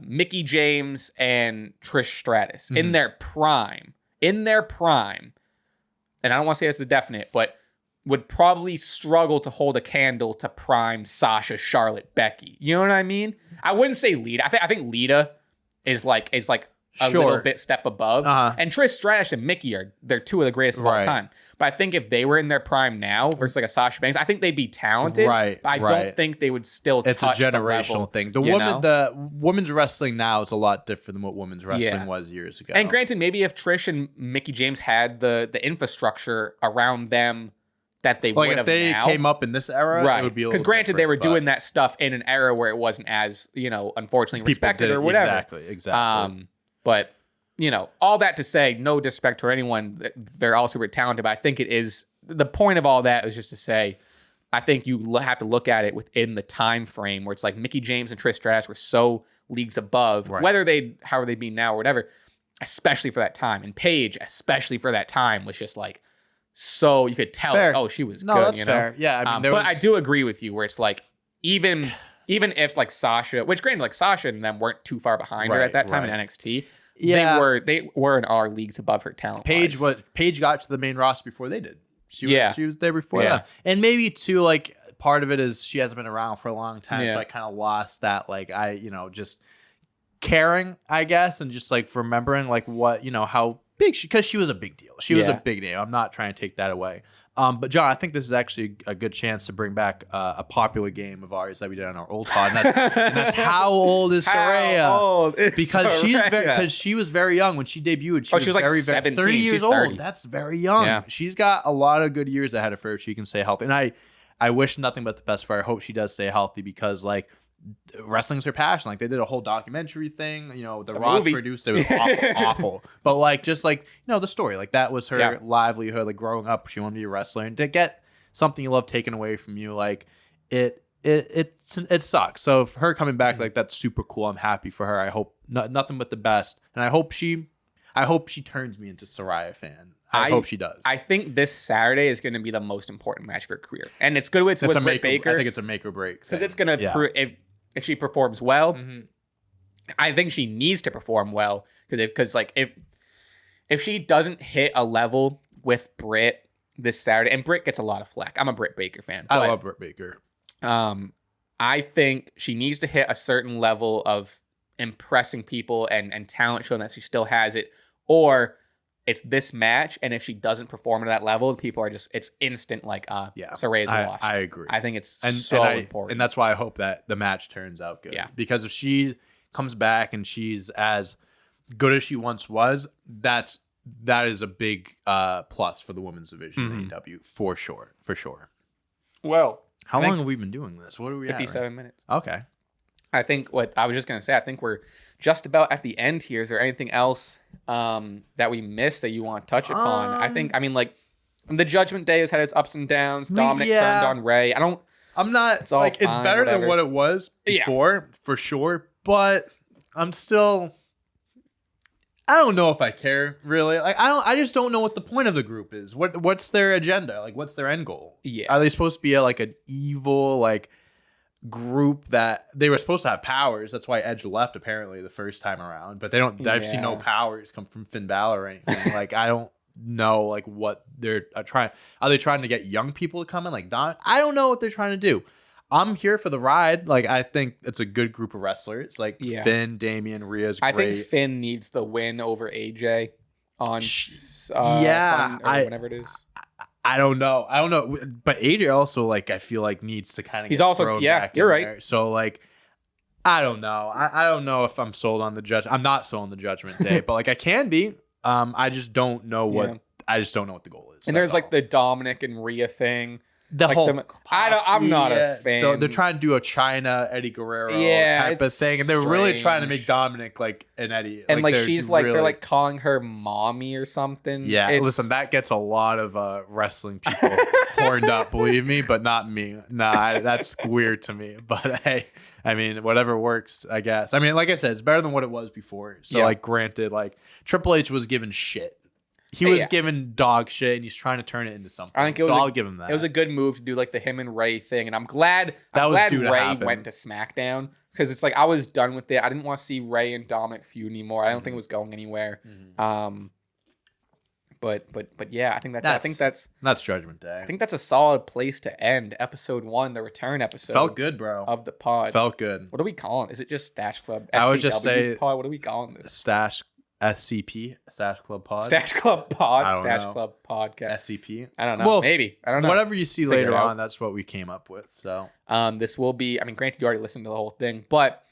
Speaker 2: Mickie James and Trish Stratus in their prime, and I don't want to say this is definite, but would probably struggle to hold a candle to prime Sasha, Charlotte, Becky. You know what I mean? I wouldn't say Lita. I think Lita is like a little bit step above. And Trish Stratus and Mickey they're two of the greatest of all time. But I think if they were in their prime now versus like a Sasha Banks, I think they'd be talented. But I don't think they would still touch the level. It's a generational
Speaker 1: thing. The women's wrestling now is a lot different than what women's wrestling was years ago.
Speaker 2: And granted, maybe if Trish and Mickey James had the infrastructure around them that they would have
Speaker 1: if they came up in this era, it would be a little
Speaker 2: because granted, they were doing that stuff in an era where it wasn't as, unfortunately respected or whatever.
Speaker 1: Exactly.
Speaker 2: But, all that to say, no disrespect to anyone. They're all super talented, but I think it is, the point of all that is just to say, I think you have to look at it within the time frame where it's like Mickey James and Trish Stratus were so leagues above, however they be now or whatever, especially for that time. And Paige, especially for that time, was just like, so you could tell, she was good.
Speaker 1: That's fair. Yeah, I mean,
Speaker 2: but I do agree with you where it's like, even if like Sasha, which granted, like Sasha and them weren't too far behind her at that time in NXT, they were in our leagues above her talent.
Speaker 1: Paige got to the main roster before they did. She was there before them. And maybe too, like, part of it is she hasn't been around for a long time, so I kind of lost that, like, just caring, I guess, and just like remembering like what, how big because she was a big deal. She was a big name. I'm not trying to take that away. But John, I think this is actually a good chance to bring back a popular game of ours that we did on our old pod, and that's how old is Saraya?
Speaker 2: How old is
Speaker 1: because she was very young when she debuted. She was like very
Speaker 2: 17.
Speaker 1: 30 years
Speaker 2: She's 30.
Speaker 1: old. That's very young. Yeah. She's got a lot of good years ahead of her. She can stay healthy, and I wish nothing but the best for her. I hope she does stay healthy because like. Wrestling's her passion. Like they did a whole documentary thing. The Rock produced it. Was awful. But like just like the story. Like that was her livelihood. Like growing up, she wanted to be a wrestler, and to get something you love taken away from you, like it sucks. So for her coming back, like that's super cool. I'm happy for her. I hope nothing but the best, and I hope she turns me into Saraya fan. I hope she does.
Speaker 2: I think this Saturday is going to be the most important match of her career, and it's good. It's with Britt Baker.
Speaker 1: I think it's a make or break
Speaker 2: because it's going to prove if she performs well. I think she needs to perform well because if she doesn't hit a level with Britt this Saturday, and Britt gets a lot of flack. I'm a Britt Baker fan.
Speaker 1: I love Britt Baker.
Speaker 2: I think she needs to hit a certain level of impressing people and talent, showing that she still has it, or it's this match, and if she doesn't perform at that level, people are just, it's instant like, Saraya's lost.
Speaker 1: I agree.
Speaker 2: I think it's important.
Speaker 1: And that's why I hope that the match turns out good. Yeah. Because if she comes back and she's as good as she once was, that is a big plus for the women's division in AEW, for sure.
Speaker 2: Well,
Speaker 1: how long have we been doing this? What are we
Speaker 2: 57 minutes.
Speaker 1: Okay.
Speaker 2: I think what I was just going to say, I think we're just about at the end here. Is there anything else that we missed that you want to touch upon? I mean, like the Judgment Day has had its ups and downs. Dominic turned on Ray.
Speaker 1: I'm not it's like it's better than what it was before for sure, but I'm still. I don't know if I care really. Like I just don't know what the point of the group is. What's their agenda? Like what's their end goal?
Speaker 2: Yeah.
Speaker 1: Are they supposed to be like an evil group that they were supposed to have powers? That's why Edge left apparently the first time around. But they don't. I've seen no powers come from Finn Balor or anything. Like I don't know what they're trying. Are they trying to get young people to come in like Don? I don't know what they're trying to do. I'm here for the ride. Like I think it's a good group of wrestlers. Like Finn, Damian, Rhea's great.
Speaker 2: I think Finn needs the win over AJ on whenever it is.
Speaker 1: I don't know. But AJ also I feel like needs to kind of
Speaker 2: he's also
Speaker 1: back
Speaker 2: you're right.
Speaker 1: There. So I don't know. I don't know if I'm sold on the judge. I'm not sold on the Judgment Day, but I can be. I just don't know what I just don't know what the goal is.
Speaker 2: And there's the Dominic and Rhea thing.
Speaker 1: The whole
Speaker 2: I'm not a fan.
Speaker 1: They're trying to do a China Eddie Guerrero type of thing, and they're really trying to make Dominic an Eddie.
Speaker 2: And she's they're calling her mommy or something.
Speaker 1: Yeah, listen, that gets a lot of wrestling people horned up, believe me, but not me. Nah, that's weird to me. But hey, I mean, whatever works, I guess. I mean, like I said, it's better than what it was before. So granted, Triple H was given shit. He was given dog shit, and he's trying to turn it into something. I'll give him that.
Speaker 2: It was a good move to do the him and Ray thing, and I'm glad Ray went to SmackDown because it's I was done with it. I didn't want to see Ray and Dominic feud anymore. I don't think it was going anywhere. But yeah, I think that's
Speaker 1: Judgment Day.
Speaker 2: I think that's a solid place to end episode 1, the return episode.
Speaker 1: Felt good, bro.
Speaker 2: Of the pod.
Speaker 1: Felt good.
Speaker 2: What are we calling? Is it just Stache Club?
Speaker 1: I would just say
Speaker 2: pod. What are we calling this?
Speaker 1: Stache SCP, Stache Club Pod.
Speaker 2: Stache Club Pod. Stache
Speaker 1: know.
Speaker 2: Club Podcast.
Speaker 1: SCP.
Speaker 2: I don't know.
Speaker 1: Well,
Speaker 2: maybe. I don't know.
Speaker 1: Whatever you see later on, that's what we came up with. So
Speaker 2: this will be, I mean, granted, you already listened to the whole thing, but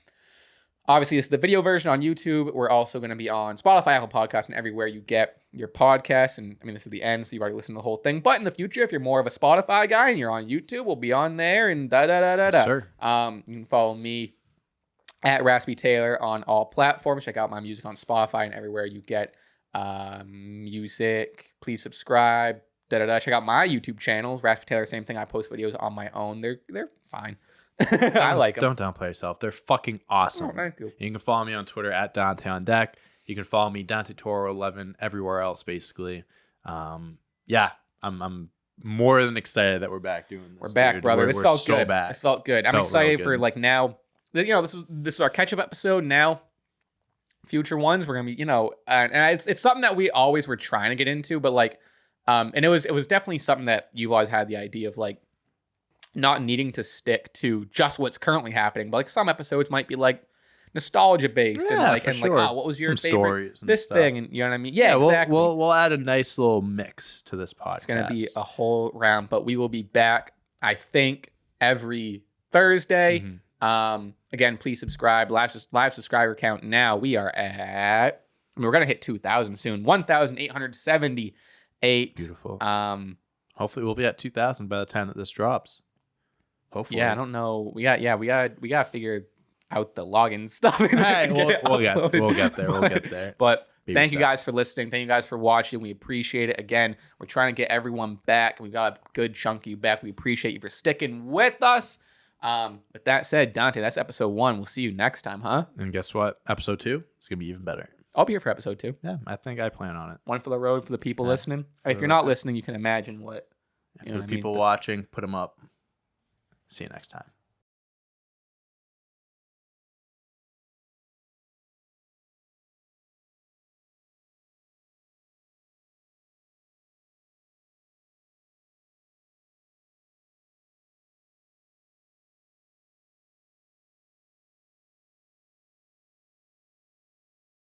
Speaker 2: obviously this is the video version on YouTube. We're also going to be on Spotify, Apple Podcasts, and everywhere you get your podcasts. And I mean, this is the end, so you've already listened to the whole thing. But in the future, if you're more of a Spotify guy and you're on YouTube, we'll be on there and da-da-da-da-da.
Speaker 1: Sure.
Speaker 2: You can follow me at Raspy Taylor on all platforms. Check out my music on Spotify and everywhere you get music. Please subscribe. Check out my YouTube channel, Raspy Taylor. Same thing. I post videos on my own. They're fine. I like them.
Speaker 1: Don't downplay yourself. They're fucking awesome.
Speaker 2: Oh, thank you.
Speaker 1: You can follow me on Twitter at Dante on Deck. You can follow me Dante Toro 11 everywhere else, basically. Yeah, I'm more than excited that we're back doing this.
Speaker 2: We're back, brother. This felt good.
Speaker 1: Back.
Speaker 2: This felt good. I'm excited for like now. You know, this is our catch up episode. Now, future ones we're gonna be, you know, and it's something that we always were trying to get into, but like, and it was definitely something that you've always had the idea of like not needing to stick to just what's currently happening, but like some episodes might be like nostalgia based and like what was your favorite this thing, and you know what I mean? Yeah, exactly.
Speaker 1: We'll add a nice little mix to this podcast.
Speaker 2: It's gonna be a whole round, but we will be back, I think, every Thursday. Mm-hmm. Again, please subscribe. Live subscriber count now. We are at, I mean, we're gonna hit 2,000 soon. 1,878.
Speaker 1: Beautiful. Hopefully we'll be at 2,000 by the time that this drops. Hopefully.
Speaker 2: Yeah, I don't know. We got to figure out the login stuff.
Speaker 1: Hey, we'll get there. We'll get there.
Speaker 2: But thank you guys for listening. Thank you guys for watching. We appreciate it. Again, we're trying to get everyone back. We've got a good chunk of you back. We appreciate you for sticking with us. With that said, Dante, that's episode 1. We'll see you next time, huh?
Speaker 1: And guess what? Episode 2 is gonna be even better.
Speaker 2: I'll be here for episode 2.
Speaker 1: Yeah, I think I plan on it.
Speaker 2: One for the road for the people listening. If you're not listening, you can imagine what.
Speaker 1: For the people watching, put them up. See you next time.